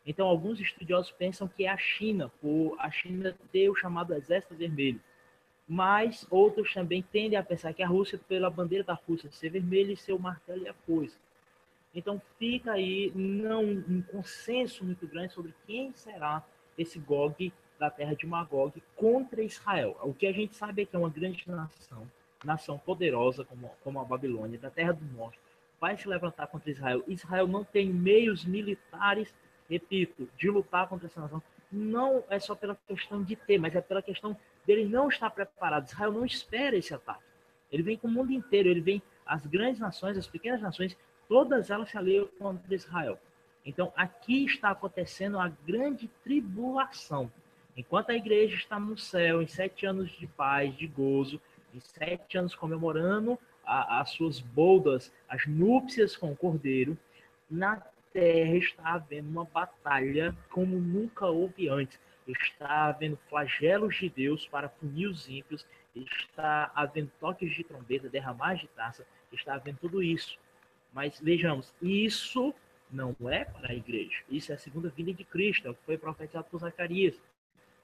Então, alguns estudiosos pensam que é a China, por a China ter o chamado Exército Vermelho. Mas outros também tendem a pensar que a Rússia, pela bandeira da Rússia ser vermelha e ser o martelo e a foice. Então, fica aí um consenso muito grande sobre quem será esse Gog da terra de Magog contra Israel. O que a gente sabe é que é uma grande nação poderosa como a Babilônia, da terra do norte, vai se levantar contra Israel. Israel não tem meios militares, repito, de lutar contra essa nação. Não é só pela questão de ter, mas é pela questão dele não estar preparado. Israel não espera esse ataque. Ele vem com o mundo inteiro, ele vem as grandes nações, as pequenas nações, todas elas se aliam contra Israel. Então, aqui está acontecendo a grande tribulação. Enquanto a igreja está no céu, em 7 anos de paz, de gozo, em 7 anos comemorando as suas bodas, as núpcias com o Cordeiro, na terra está havendo uma batalha como nunca houve antes. Está havendo flagelos de Deus para punir os ímpios, está havendo toques de trombeta, derramar de taça, está havendo tudo isso. Mas vejamos, isso não é para a igreja. Isso é a segunda vinda de Cristo, é o que foi profetizado por Zacarias.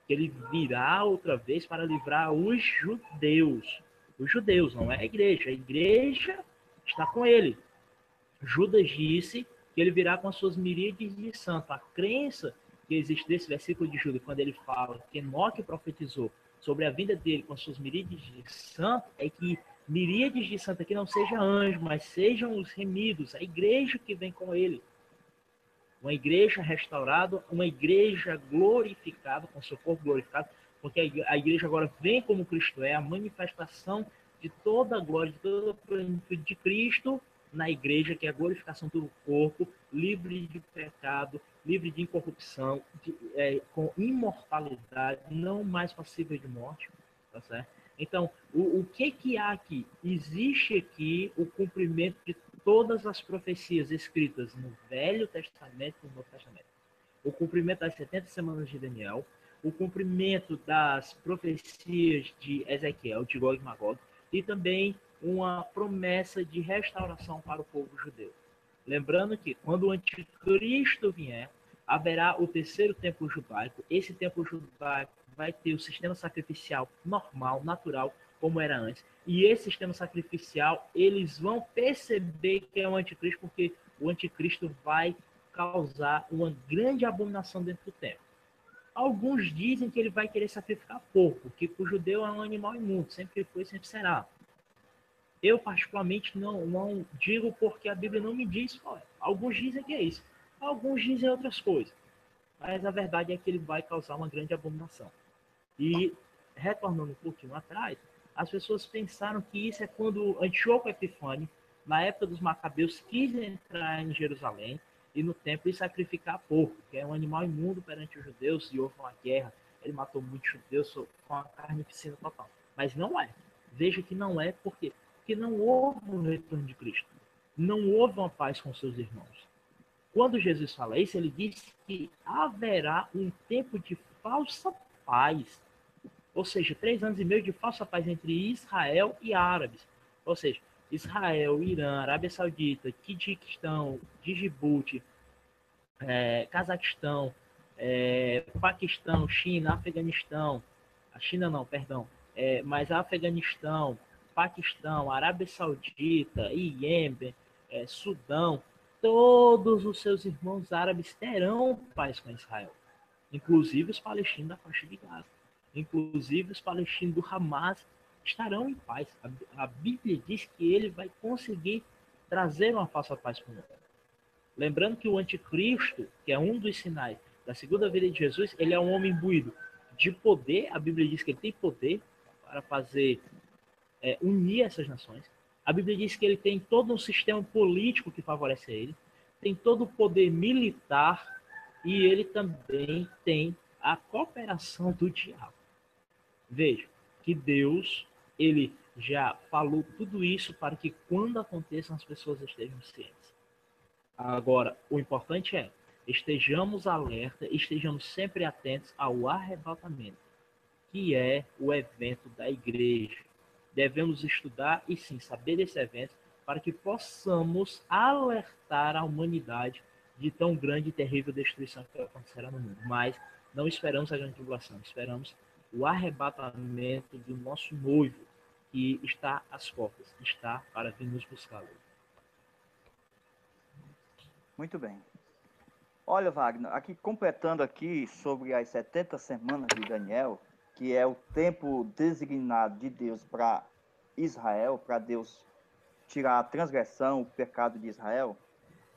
Que ele virá outra vez para livrar os judeus. Os judeus, não é a igreja. A igreja está com ele. Judas disse que ele virá com as suas miríades de santos. A crença que existe desse versículo de Judas, quando ele fala que Enoque profetizou sobre a vinda dele com as suas miríades de santos, é que miríades de santos aqui não sejam anjos, mas sejam os remidos, a igreja que vem com ele. Uma igreja restaurada, uma igreja glorificada, com seu corpo glorificado, porque a igreja agora vem como Cristo é, a manifestação de toda a glória, de toda a plenitude de Cristo na igreja, que é a glorificação do corpo, livre de pecado, livre de incorrupção, com imortalidade, não mais passível de morte, tá certo? Então, o que há aqui? Existe aqui o cumprimento de todas as profecias escritas no Velho Testamento e no Novo Testamento. O cumprimento das 70 semanas de Daniel, o cumprimento das profecias de Ezequiel, de Gog e Magog, e também uma promessa de restauração para o povo judeu. Lembrando que quando o anticristo vier, haverá o terceiro templo judaico. Esse templo judaico vai ter o sistema sacrificial normal, natural, como era antes. E esse sistema sacrificial, eles vão perceber que é o anticristo, porque o anticristo vai causar uma grande abominação dentro do templo. Alguns dizem que ele vai querer sacrificar porco, que para o judeu é um animal imundo, sempre foi, sempre será. Eu, particularmente, não digo porque a Bíblia não me diz qual é. Alguns dizem que é isso, alguns dizem outras coisas. Mas a verdade é que ele vai causar uma grande abominação. E, retornando um pouquinho atrás, as pessoas pensaram que isso é quando Antíoco Epifânio, na época dos Macabeus, quis entrar em Jerusalém e no templo e sacrificar porco, que é um animal imundo perante os judeus, e houve uma guerra, ele matou muitos judeus com a carnificina total. Mas não é. Veja que não é, por quê? Porque não houve um retorno de Cristo. Não houve uma paz com seus irmãos. Quando Jesus fala isso, ele diz que haverá um tempo de falsa paz. Ou seja, 3 anos e meio de falsa paz entre Israel e árabes. Ou seja, Israel, Irã, Arábia Saudita, Quijiquistão, Djibouti, Cazaquistão, Paquistão, China, Afeganistão, a China não, perdão, mas Afeganistão, Paquistão, Arábia Saudita, Iêmen, Sudão, todos os seus irmãos árabes terão paz com Israel, inclusive os palestinos da faixa de Gaza, inclusive os palestinos do Hamas estarão em paz. A Bíblia diz que ele vai conseguir trazer uma falsa paz para o mundo. Lembrando que o anticristo, que é um dos sinais da segunda vida de Jesus, ele é um homem imbuído de poder. A Bíblia diz que ele tem poder para fazer unir essas nações. A Bíblia diz que ele tem todo um sistema político que favorece a ele, tem todo o poder militar e ele também tem a cooperação do diabo. Veja que Deus, ele já falou tudo isso para que quando aconteçam as pessoas estejam cientes. Agora, o importante é, estejamos alerta, estejamos sempre atentos ao arrebatamento, que é o evento da igreja. Devemos estudar e sim saber desse evento para que possamos alertar a humanidade de tão grande e terrível destruição que acontecerá no mundo. Mas não esperamos a grande tribulação, esperamos o arrebatamento do nosso noivo, que está às portas, está para vir nos buscar. Muito bem. Olha, Wagner, aqui completando aqui sobre as 70 semanas de Daniel, que é o tempo designado de Deus para Israel, para Deus tirar a transgressão, o pecado de Israel.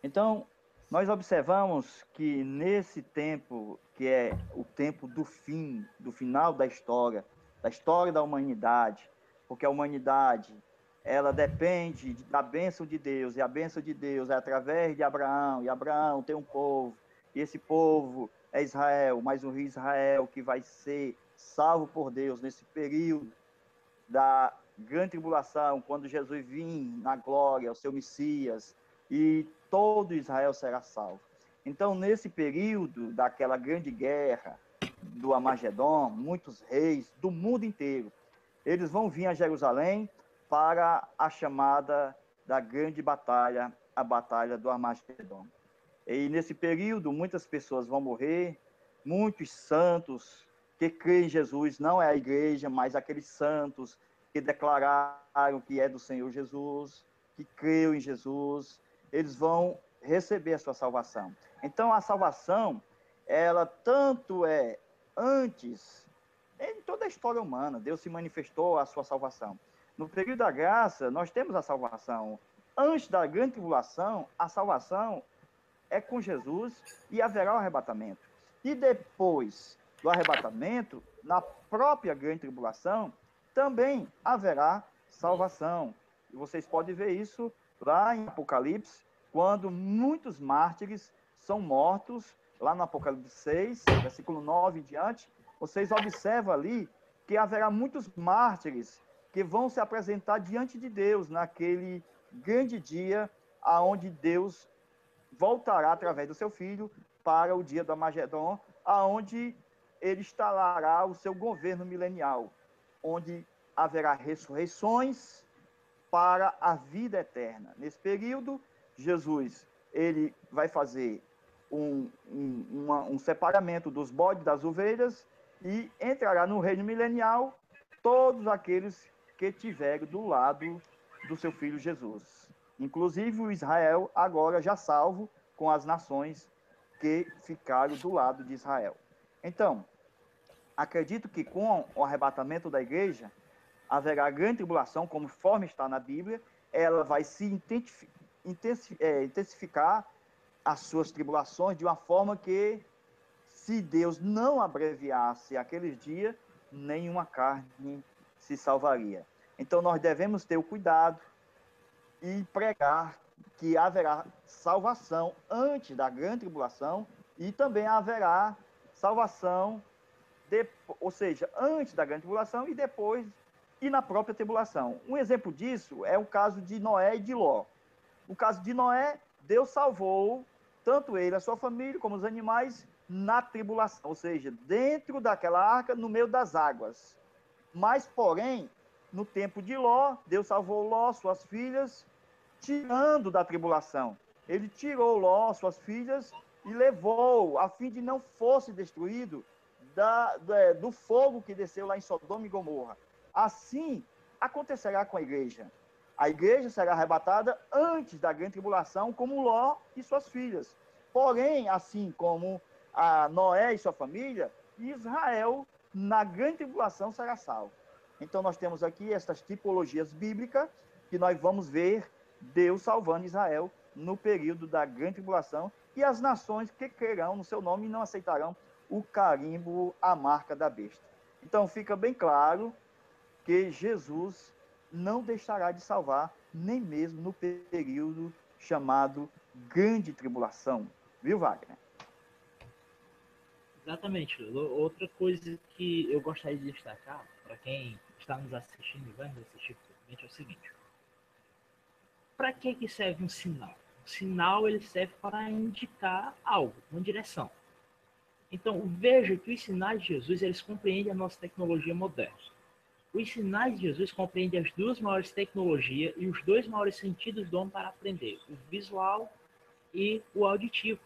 Então, nós observamos que nesse tempo, que é o tempo do fim, do final da história da humanidade, porque a humanidade, ela depende da bênção de Deus, e a bênção de Deus é através de Abraão, e Abraão tem um povo, e esse povo é Israel, mas o Israel que vai ser salvo por Deus nesse período da grande tribulação, quando Jesus vir na glória, o seu Messias, e todo Israel será salvo. Então, nesse período daquela grande guerra do Amagedon, muitos reis do mundo inteiro, eles vão vir a Jerusalém para a chamada da grande batalha, a batalha do Armagedon. E nesse período, muitas pessoas vão morrer, muitos santos que creem em Jesus, não é a igreja, mas aqueles santos que declararam que é do Senhor Jesus, que creu em Jesus, eles vão receber a sua salvação. Então, a salvação, ela tanto é antes, em toda a história humana, Deus se manifestou a sua salvação. No período da graça, nós temos a salvação. Antes da grande tribulação, a salvação é com Jesus e haverá o arrebatamento. E depois do arrebatamento, na própria grande tribulação, também haverá salvação. E vocês podem ver isso lá em Apocalipse, quando muitos mártires são mortos, lá no Apocalipse 6, versículo 9 em diante, vocês observam ali que haverá muitos mártires que vão se apresentar diante de Deus naquele grande dia aonde Deus voltará através do seu filho para o dia do Armagedon, aonde ele instalará o seu governo milenial, onde haverá ressurreições para a vida eterna. Nesse período, Jesus ele vai fazer um separamento dos bodes das ovelhas e entrará no reino milenial todos aqueles que tiverem do lado do seu filho Jesus. Inclusive o Israel, agora já salvo com as nações que ficaram do lado de Israel. Então, acredito que com o arrebatamento da igreja, haverá grande tribulação, conforme está na Bíblia, ela vai se intensificar as suas tribulações de uma forma que, se Deus não abreviasse aqueles dias, nenhuma carne se salvaria. Então, nós devemos ter o cuidado e pregar que haverá salvação antes da grande tribulação e também haverá salvação, ou seja, antes da grande tribulação e depois e na própria tribulação. Um exemplo disso é o caso de Noé e de Ló. No caso de Noé, Deus salvou tanto ele, a sua família, como os animais, na tribulação, ou seja, dentro daquela arca, no meio das águas. Mas, porém, no tempo de Ló, Deus salvou Ló, suas filhas, tirando da tribulação. Ele tirou Ló, suas filhas, e levou, a fim de não fosse destruído do fogo que desceu lá em Sodoma e Gomorra. Assim acontecerá com a igreja. A igreja será arrebatada antes da grande tribulação, como Ló e suas filhas. Porém, assim como a Noé e sua família, Israel, na grande tribulação, será salvo. Então, nós temos aqui estas tipologias bíblicas que nós vamos ver Deus salvando Israel no período da grande tribulação e as nações que crerão no seu nome e não aceitarão o carimbo, a marca da besta. Então, fica bem claro que Jesus não deixará de salvar, nem mesmo no período chamado Grande Tribulação. Viu, Wagner? Exatamente. Outra coisa que eu gostaria de destacar, para quem está nos assistindo e vai nos assistir futuramente, é o seguinte. Para que serve um sinal? O sinal ele serve para indicar algo, uma direção. Então, veja que os sinais de Jesus eles compreendem a nossa tecnologia moderna. Os sinais de Jesus compreendem as duas maiores tecnologias e os dois maiores sentidos do homem para aprender, o visual e o auditivo.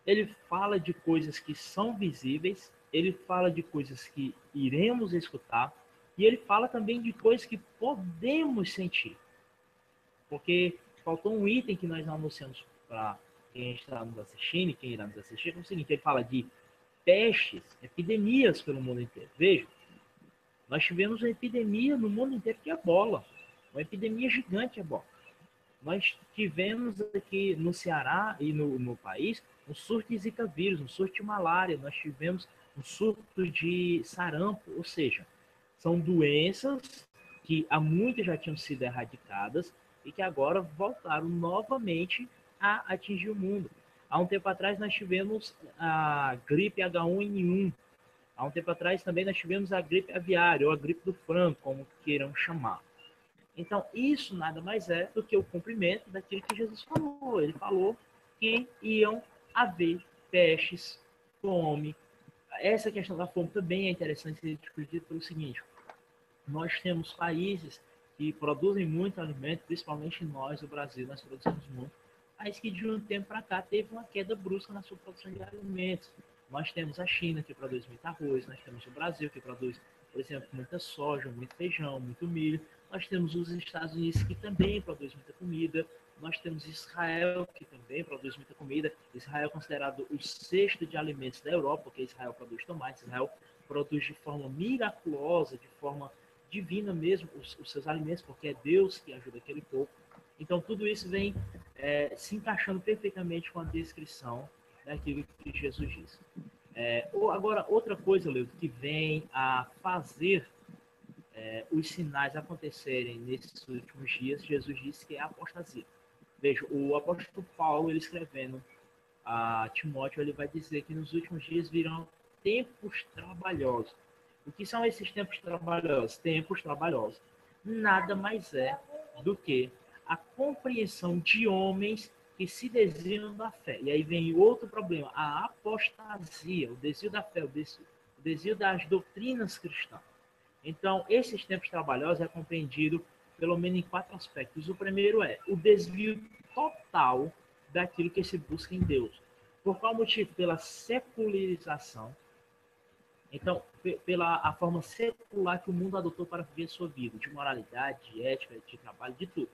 Ele fala de coisas que são visíveis, ele fala de coisas que iremos escutar, e ele fala também de coisas que podemos sentir. Porque faltou um item que nós não anunciamos para quem está nos assistindo e quem irá nos assistir, é o seguinte, ele fala de pestes, epidemias pelo mundo inteiro. Veja, nós tivemos uma epidemia no mundo inteiro que é ebola, uma epidemia gigante ebola. Nós tivemos aqui no Ceará e no país um surto de Zika vírus, um surto de malária, nós tivemos um surto de sarampo, ou seja, são doenças que há muito já tinham sido erradicadas e que agora voltaram novamente a atingir o mundo. Há um tempo atrás nós tivemos a gripe H1N1, há um tempo atrás também nós tivemos a gripe aviária, ou a gripe do frango, como queiram chamar. Então, isso nada mais é do que o cumprimento daquilo que Jesus falou. Ele falou que iam haver pestes, fome. Essa questão da fome também é interessante ser discutida pelo seguinte. Nós temos países que produzem muito alimento, principalmente nós, o Brasil, nós produzimos muito, mas que de um tempo para cá teve uma queda brusca na sua produção de alimentos. Nós temos a China, que produz muito arroz, nós temos o Brasil, que produz, por exemplo, muita soja, muito feijão, muito milho. Nós temos os Estados Unidos, que também produz muita comida. Nós temos Israel, que também produz muita comida. Israel é considerado o cesto de alimentos da Europa, porque Israel produz tomates, Israel produz de forma miraculosa, de forma divina mesmo, os seus alimentos, porque é Deus que ajuda aquele povo. Então, tudo isso vem se encaixando perfeitamente com a descrição daquilo que Jesus disse. Agora, outra coisa, Leo, que vem a fazer os sinais acontecerem nesses últimos dias, Jesus disse que é a apostasia. Veja, o apóstolo Paulo, ele escrevendo a Timóteo, ele vai dizer que nos últimos dias virão tempos trabalhosos. O que são esses tempos trabalhosos? Tempos trabalhosos. Nada mais é do que a compreensão de homens que se desviam da fé. E aí vem outro problema, a apostasia, o desvio da fé, o desvio das doutrinas cristãs. Então, esses tempos trabalhosos é compreendido pelo menos em 4 aspectos. O primeiro é o desvio total daquilo que se busca em Deus. Por qual motivo? Pela secularização. Então, pela a forma secular que o mundo adotou para viver sua vida, de moralidade, de ética, de trabalho, de tudo.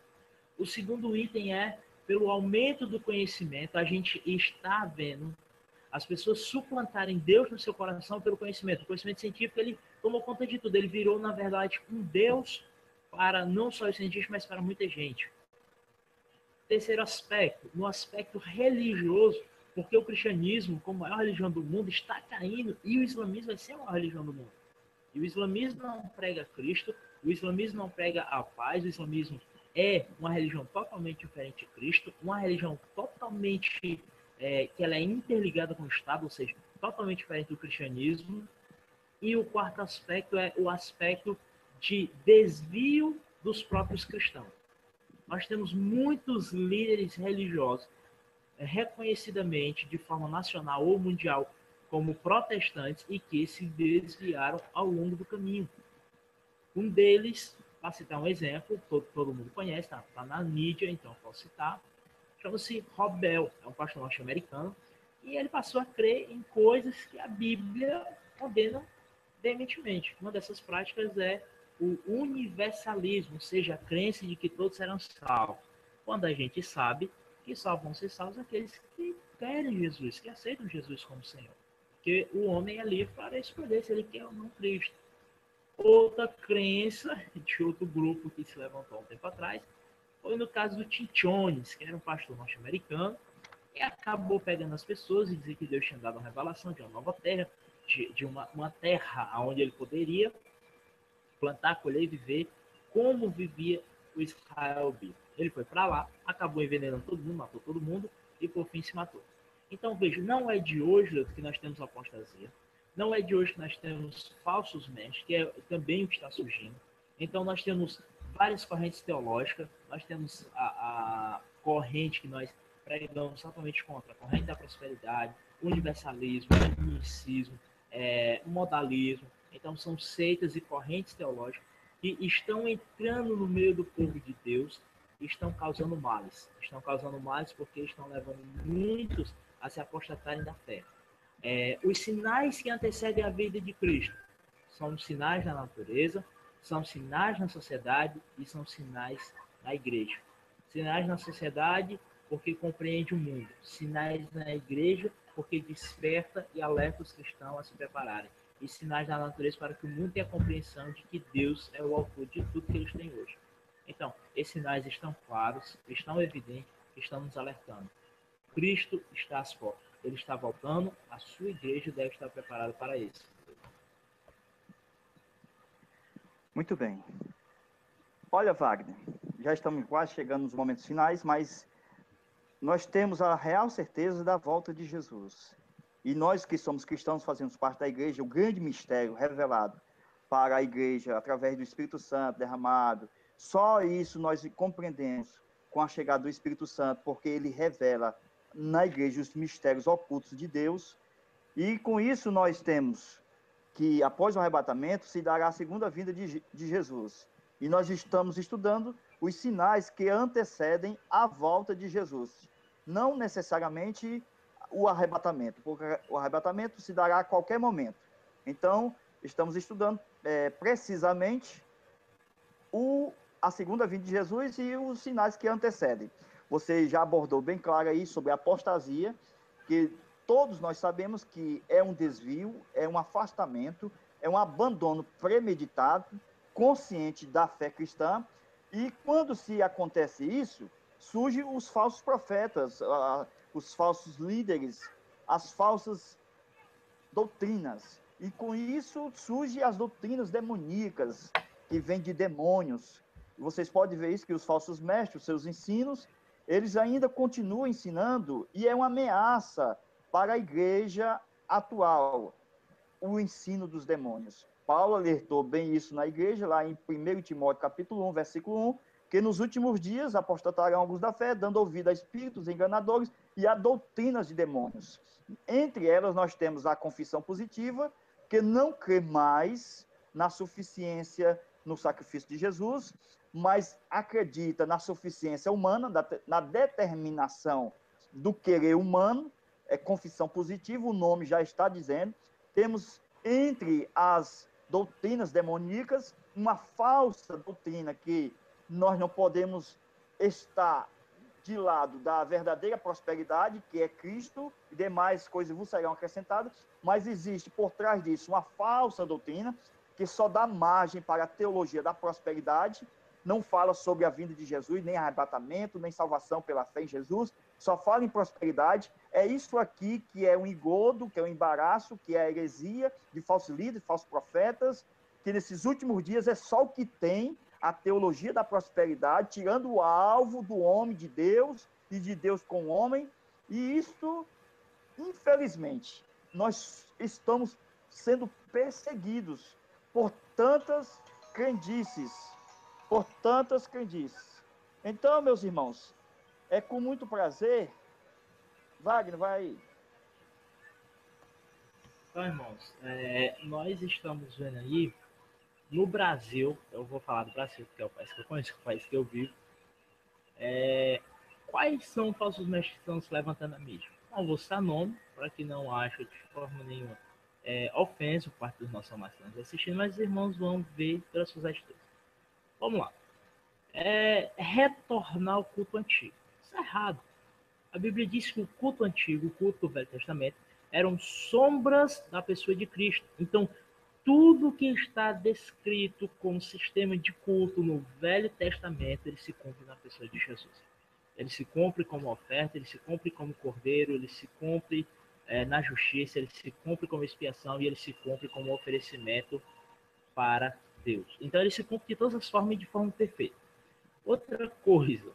O segundo item é pelo aumento do conhecimento, a gente está vendo as pessoas suplantarem Deus no seu coração pelo conhecimento. O conhecimento científico, ele tomou conta de tudo. Ele virou, na verdade, um Deus para não só os cientistas, mas para muita gente. Terceiro aspecto, no aspecto religioso, porque o cristianismo, como a maior religião do mundo, está caindo e o islamismo vai ser a maior religião do mundo. E o islamismo não prega Cristo, o islamismo não prega a paz, o islamismo é uma religião totalmente diferente de Cristo, uma religião totalmente que ela é interligada com o Estado, ou seja, totalmente diferente do cristianismo. E o quarto aspecto é o aspecto de desvio dos próprios cristãos. Nós temos muitos líderes religiosos reconhecidamente de forma nacional ou mundial como protestantes e que se desviaram ao longo do caminho. Um deles, para citar um exemplo, todo mundo conhece, está na mídia, então posso citar, chama-se Rob Bell, é um pastor norte-americano, e ele passou a crer em coisas que a Bíblia condena veementemente. Uma dessas práticas é o universalismo, ou seja, a crença de que todos serão salvos. Quando a gente sabe que só vão ser salvos aqueles que querem Jesus, que aceitam Jesus como Senhor. Porque o homem é livre para escolher se ele quer ou não Cristo. Outra crença de outro grupo que se levantou um tempo atrás foi no caso do Tim Jones, que era um pastor norte-americano, e acabou pegando as pessoas e dizia que Deus tinha dado uma revelação de uma nova terra, de uma terra onde ele poderia plantar, colher e viver como vivia o Israel bíblico. Ele foi para lá, acabou envenenando todo mundo, matou todo mundo e por fim se matou. Então, veja, não é de hoje que nós temos apostasia, não é de hoje que nós temos falsos mestres, que é também o que está surgindo. Então, nós temos várias correntes teológicas, nós temos a corrente que nós pregamos totalmente contra, a corrente da prosperidade, universalismo, unicismo, modalismo. Então, são seitas e correntes teológicas que estão entrando no meio do povo de Deus e estão causando males. Estão causando males porque estão levando muitos a se apostatarem da fé. Os sinais que antecedem a vida de Cristo são sinais na natureza, são sinais na sociedade e são sinais na igreja. Sinais na sociedade porque compreende o mundo. Sinais na igreja porque desperta e alerta os cristãos a se prepararem. E sinais na natureza para que o mundo tenha a compreensão de que Deus é o autor de tudo que eles têm hoje. Então, esses sinais estão claros, estão evidentes, estão nos alertando. Cristo está às portas. Ele está voltando, a sua igreja deve estar preparada para isso. Muito bem. Olha, Wagner, já estamos quase chegando nos momentos finais, mas nós temos a real certeza da volta de Jesus. E nós que somos cristãos, fazemos parte da igreja, o grande mistério revelado para a igreja através do Espírito Santo derramado, só isso nós compreendemos com a chegada do Espírito Santo, porque ele revela na igreja os mistérios ocultos de Deus. E com isso nós temos que, após o arrebatamento, se dará a segunda vinda de Jesus. E nós estamos estudando os sinais que antecedem a volta de Jesus. Não necessariamente o arrebatamento, porque o arrebatamento se dará a qualquer momento. Então, estamos estudando precisamente a segunda vinda de Jesus e os sinais que antecedem. Você já abordou bem claro aí sobre a apostasia, que todos nós sabemos que é um desvio, é um afastamento, é um abandono premeditado, consciente da fé cristã, e quando se acontece isso, surgem os falsos profetas, os falsos líderes, as falsas doutrinas, e com isso surgem as doutrinas demoníacas, que vêm de demônios. Vocês podem ver isso, que os falsos mestres, seus ensinos, eles ainda continuam ensinando, e é uma ameaça para a igreja atual, o ensino dos demônios. Paulo alertou bem isso na igreja, lá em 1 Timóteo capítulo 1, versículo 1, que nos últimos dias apostatarão alguns da fé, dando ouvido a espíritos enganadores e a doutrinas de demônios. Entre elas, nós temos a confissão positiva, que não crê mais na suficiência no sacrifício de Jesus, mas acredita na suficiência humana, na determinação do querer humano, confissão positiva, o nome já está dizendo. Temos entre as doutrinas demoníacas uma falsa doutrina que nós não podemos estar de lado da verdadeira prosperidade, que é Cristo, e demais coisas vos serão acrescentadas, mas existe por trás disso uma falsa doutrina que só dá margem para a teologia da prosperidade, não fala sobre a vinda de Jesus, nem arrebatamento, nem salvação pela fé em Jesus, só fala em prosperidade. É isso aqui que é um engodo, que é um embaraço, que é a heresia de falsos líderes, falsos profetas, que nesses últimos dias é só o que tem a teologia da prosperidade, tirando o alvo do homem de Deus e de Deus com o homem. E isto, infelizmente, nós estamos sendo perseguidos por tantas crendices, por tantas crendices. Então, meus irmãos, é com muito prazer. Wagner, vai aí. Então, irmãos, nós estamos vendo aí, no Brasil, eu vou falar do Brasil, porque é o país que eu conheço, é o país que eu vivo, quais são os falsos mestres que estão se levantando na mídia? Não vou citar nome, para que não ache de forma nenhuma ofensa por parte dos nossos amados assistindo, mas os irmãos vão ver pelas suas atitudes. Vamos lá. Retornar ao culto antigo. Isso é errado. A Bíblia diz que o culto antigo, o culto do Velho Testamento, eram sombras da pessoa de Cristo. Então, tudo que está descrito como sistema de culto no Velho Testamento, ele se cumpre na pessoa de Jesus. Ele se cumpre como oferta, ele se cumpre como cordeiro, ele se cumpre na justiça, ele se cumpre como expiação e ele se cumpre como oferecimento para Deus. Então, ele se cumpre de todas as formas e de forma perfeita. Outra coisa,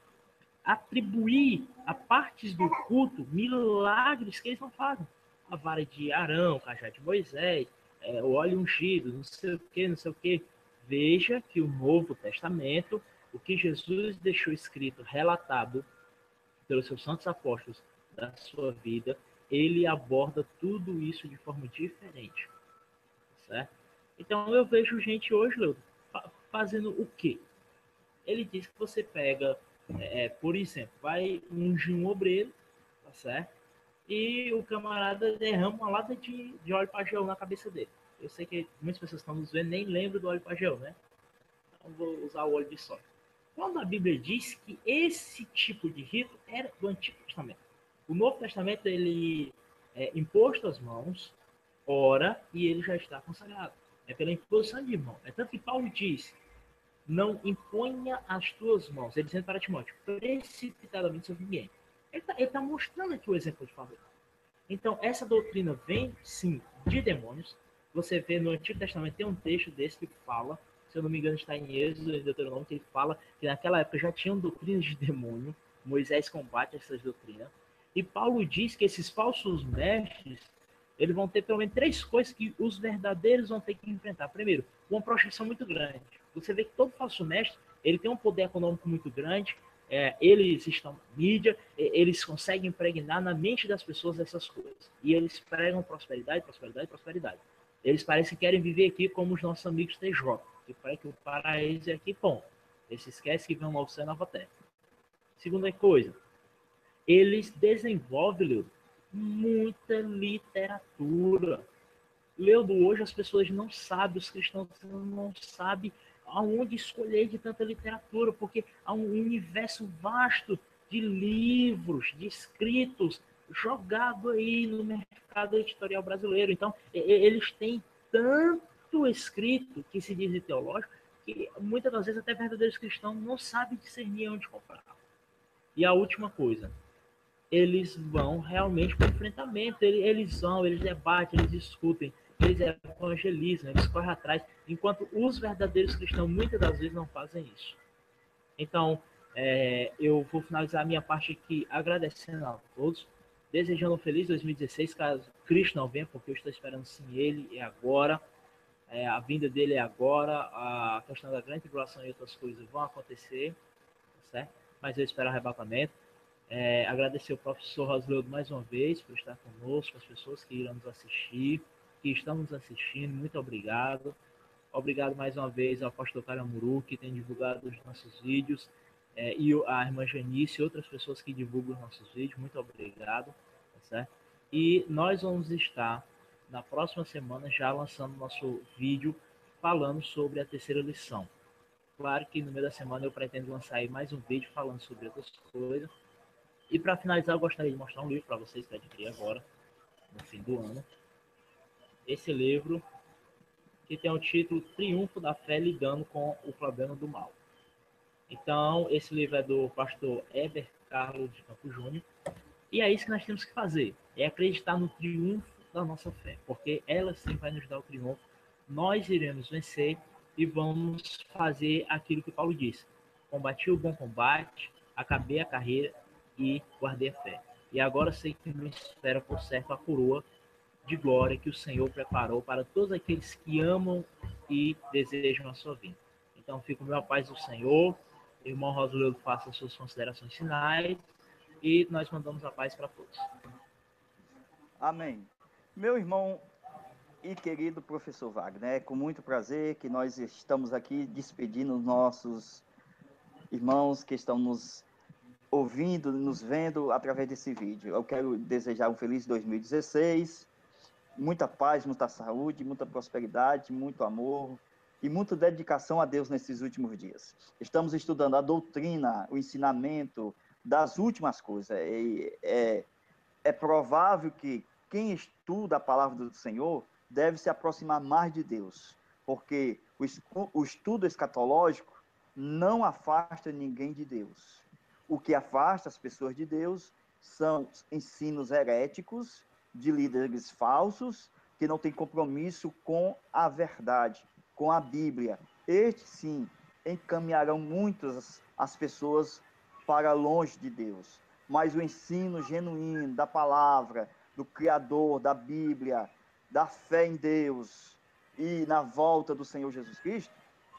atribuir a partes do culto milagres que eles não fazem. A vara de Arão, o cajado de Moisés, o óleo ungido, não sei o que, não sei o que. Veja que o Novo Testamento, o que Jesus deixou escrito, relatado pelos seus santos apóstolos da sua vida, ele aborda tudo isso de forma diferente. Certo? Então eu vejo gente hoje, Leudo, fazendo o quê? Ele diz que você pega, por exemplo, vai ungir um obreiro, tá certo? E o camarada derrama uma lata de óleo pageu na cabeça dele. Eu sei que muitas pessoas estão nos vendo nem lembram do óleo pageu, né? Então vou usar o óleo de soja. Quando a Bíblia diz que esse tipo de rito era do Antigo Testamento. O Novo Testamento, ele é imposto às mãos, ora, e ele já está consagrado. É pela imposição de mão. É tanto que Paulo diz, não imponha as tuas mãos, ele dizendo para Timóteo, precipitadamente sobre ninguém. Ele tá mostrando aqui o exemplo de favor. Então, essa doutrina vem, sim, de demônios. Você vê no Antigo Testamento, tem um texto desse que fala, se eu não me engano está em Êxodo, em Deuteronômio, que ele fala que naquela época já tinham doutrinas de demônio, Moisés combate essas doutrinas, e Paulo diz que esses falsos mestres, eles vão ter pelo menos 3 coisas que os verdadeiros vão ter que enfrentar. Primeiro, uma projeção muito grande. Você vê que todo falso mestre, ele tem um poder econômico muito grande, eles estão na mídia, eles conseguem impregnar na mente das pessoas essas coisas. E eles pregam prosperidade, prosperidade, prosperidade. Eles parecem que querem viver aqui como os nossos amigos TJ, que parece que o paraíso é aqui, ponto. Eles se esquecem que vem um novo céu e nova terra. Segunda coisa, eles desenvolvem, Leudo, muita literatura. Leudo, hoje as pessoas não sabem, os cristãos não sabem aonde escolher de tanta literatura, porque há um universo vasto de livros, de escritos, jogado aí no mercado editorial brasileiro. Então, eles têm tanto escrito que se diz teológico, que muitas das vezes até verdadeiros cristãos não sabem discernir onde comprar. E a última coisa, eles vão realmente para o enfrentamento, eles vão, eles debatem, eles discutem, eles evangelizam, eles correm atrás, enquanto os verdadeiros cristãos muitas das vezes não fazem isso. Então, eu vou finalizar a minha parte aqui agradecendo a todos, desejando um feliz 2016, caso Cristo não venha, porque eu estou esperando sim ele, é agora, a vinda dele é agora, a questão da grande tribulação e outras coisas vão acontecer, certo? Mas eu espero arrebatamento. Agradecer ao professor Rosleudo mais uma vez por estar conosco, as pessoas que irão nos assistir, que estão nos assistindo, muito obrigado. Obrigado mais uma vez ao pastor Caramuru, que tem divulgado os nossos vídeos, e a irmã Janice e outras pessoas que divulgam os nossos vídeos, muito obrigado. Tá certo? E nós vamos estar, na próxima semana, já lançando nosso vídeo falando sobre a terceira lição. Claro que no meio da semana eu pretendo lançar aí mais um vídeo falando sobre outras coisas, E para finalizar, eu gostaria de mostrar um livro para vocês que eu adquiri agora, no fim do ano. Esse livro, que tem o título Triunfo da Fé Lidando com o Problema do Mal. Então, esse livro é do pastor Heber Carlos de Campos Júnior. E é isso que nós temos que fazer, é acreditar no triunfo da nossa fé, porque ela sim vai nos dar o triunfo. Nós iremos vencer e vamos fazer aquilo que Paulo disse: combati o bom combate, acabei a carreira e guardei a fé. E agora sei que me espera por certo a coroa de glória que o Senhor preparou para todos aqueles que amam e desejam a sua vinda. Então, fico com a paz do Senhor. Irmão Rosileudo, faça as suas considerações finais e nós mandamos a paz para todos. Amém. Meu irmão e querido professor Wagner, é com muito prazer que nós estamos aqui despedindo os nossos irmãos que estão nos ouvindo, nos vendo através desse vídeo. Eu quero desejar um feliz 2016, muita paz, muita saúde, muita prosperidade, muito amor e muita dedicação a Deus nesses últimos dias. Estamos estudando a doutrina, o ensinamento das últimas coisas. É provável que quem estuda a palavra do Senhor deve se aproximar mais de Deus, porque o estudo escatológico não afasta ninguém de Deus. O que afasta as pessoas de Deus são ensinos heréticos de líderes falsos que não têm compromisso com a verdade, com a Bíblia. Estes, sim, encaminharão muitas as pessoas para longe de Deus. Mas o ensino genuíno da palavra, do Criador, da Bíblia, da fé em Deus e na volta do Senhor Jesus Cristo,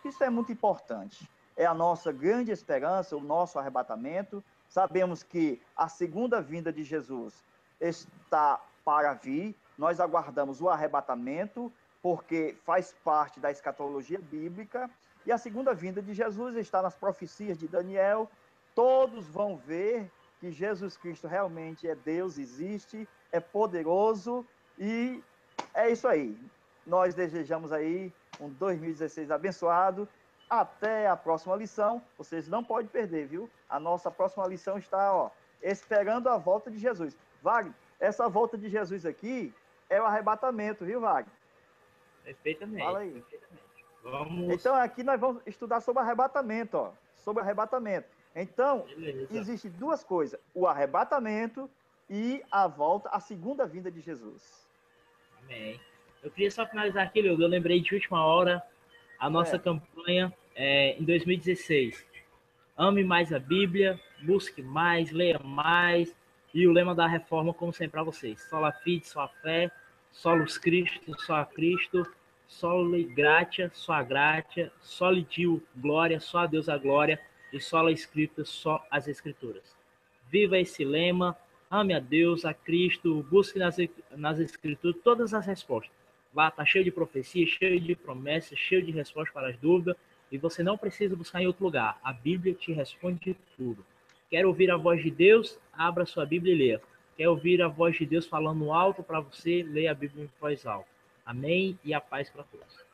isso é muito importante. É a nossa grande esperança, o nosso arrebatamento. Sabemos que a segunda vinda de Jesus está para vir. Nós aguardamos o arrebatamento, porque faz parte da escatologia bíblica. E a segunda vinda de Jesus está nas profecias de Daniel. Todos vão ver que Jesus Cristo realmente é Deus, existe, é poderoso e é isso aí. Nós desejamos aí um 2016 abençoado. Até a próxima lição. Vocês não podem perder, viu? A nossa próxima lição está, esperando a volta de Jesus. Wagner, essa volta de Jesus aqui é o arrebatamento, viu, Wagner? Perfeitamente. Fala aí. Perfeitamente. Vamos. Então, aqui nós vamos estudar sobre arrebatamento, sobre arrebatamento. Então, Beleza. Existem duas coisas: o arrebatamento e a volta, a segunda vinda de Jesus. Amém. Eu queria só finalizar aqui, Leandro. Eu lembrei de última hora a nossa campanha em 2016. Ame mais a Bíblia, busque mais, leia mais. E o lema da reforma, como sempre, para vocês: sola fide, só a fé, solus Cristo, só a Cristo, soli gratia, só a gratia, soli Dio, glória, só a Deus a glória, e sola escrita, só as Escrituras. Viva esse lema, ame a Deus, a Cristo, busque nas Escrituras todas as respostas. Lá está cheio de profecia, cheio de promessas, cheio de respostas para as dúvidas, e você não precisa buscar em outro lugar. A Bíblia te responde tudo. Quer ouvir a voz de Deus? Abra sua Bíblia e leia. Quer ouvir a voz de Deus falando alto para você? Leia a Bíblia em voz alta. Amém e a paz para todos.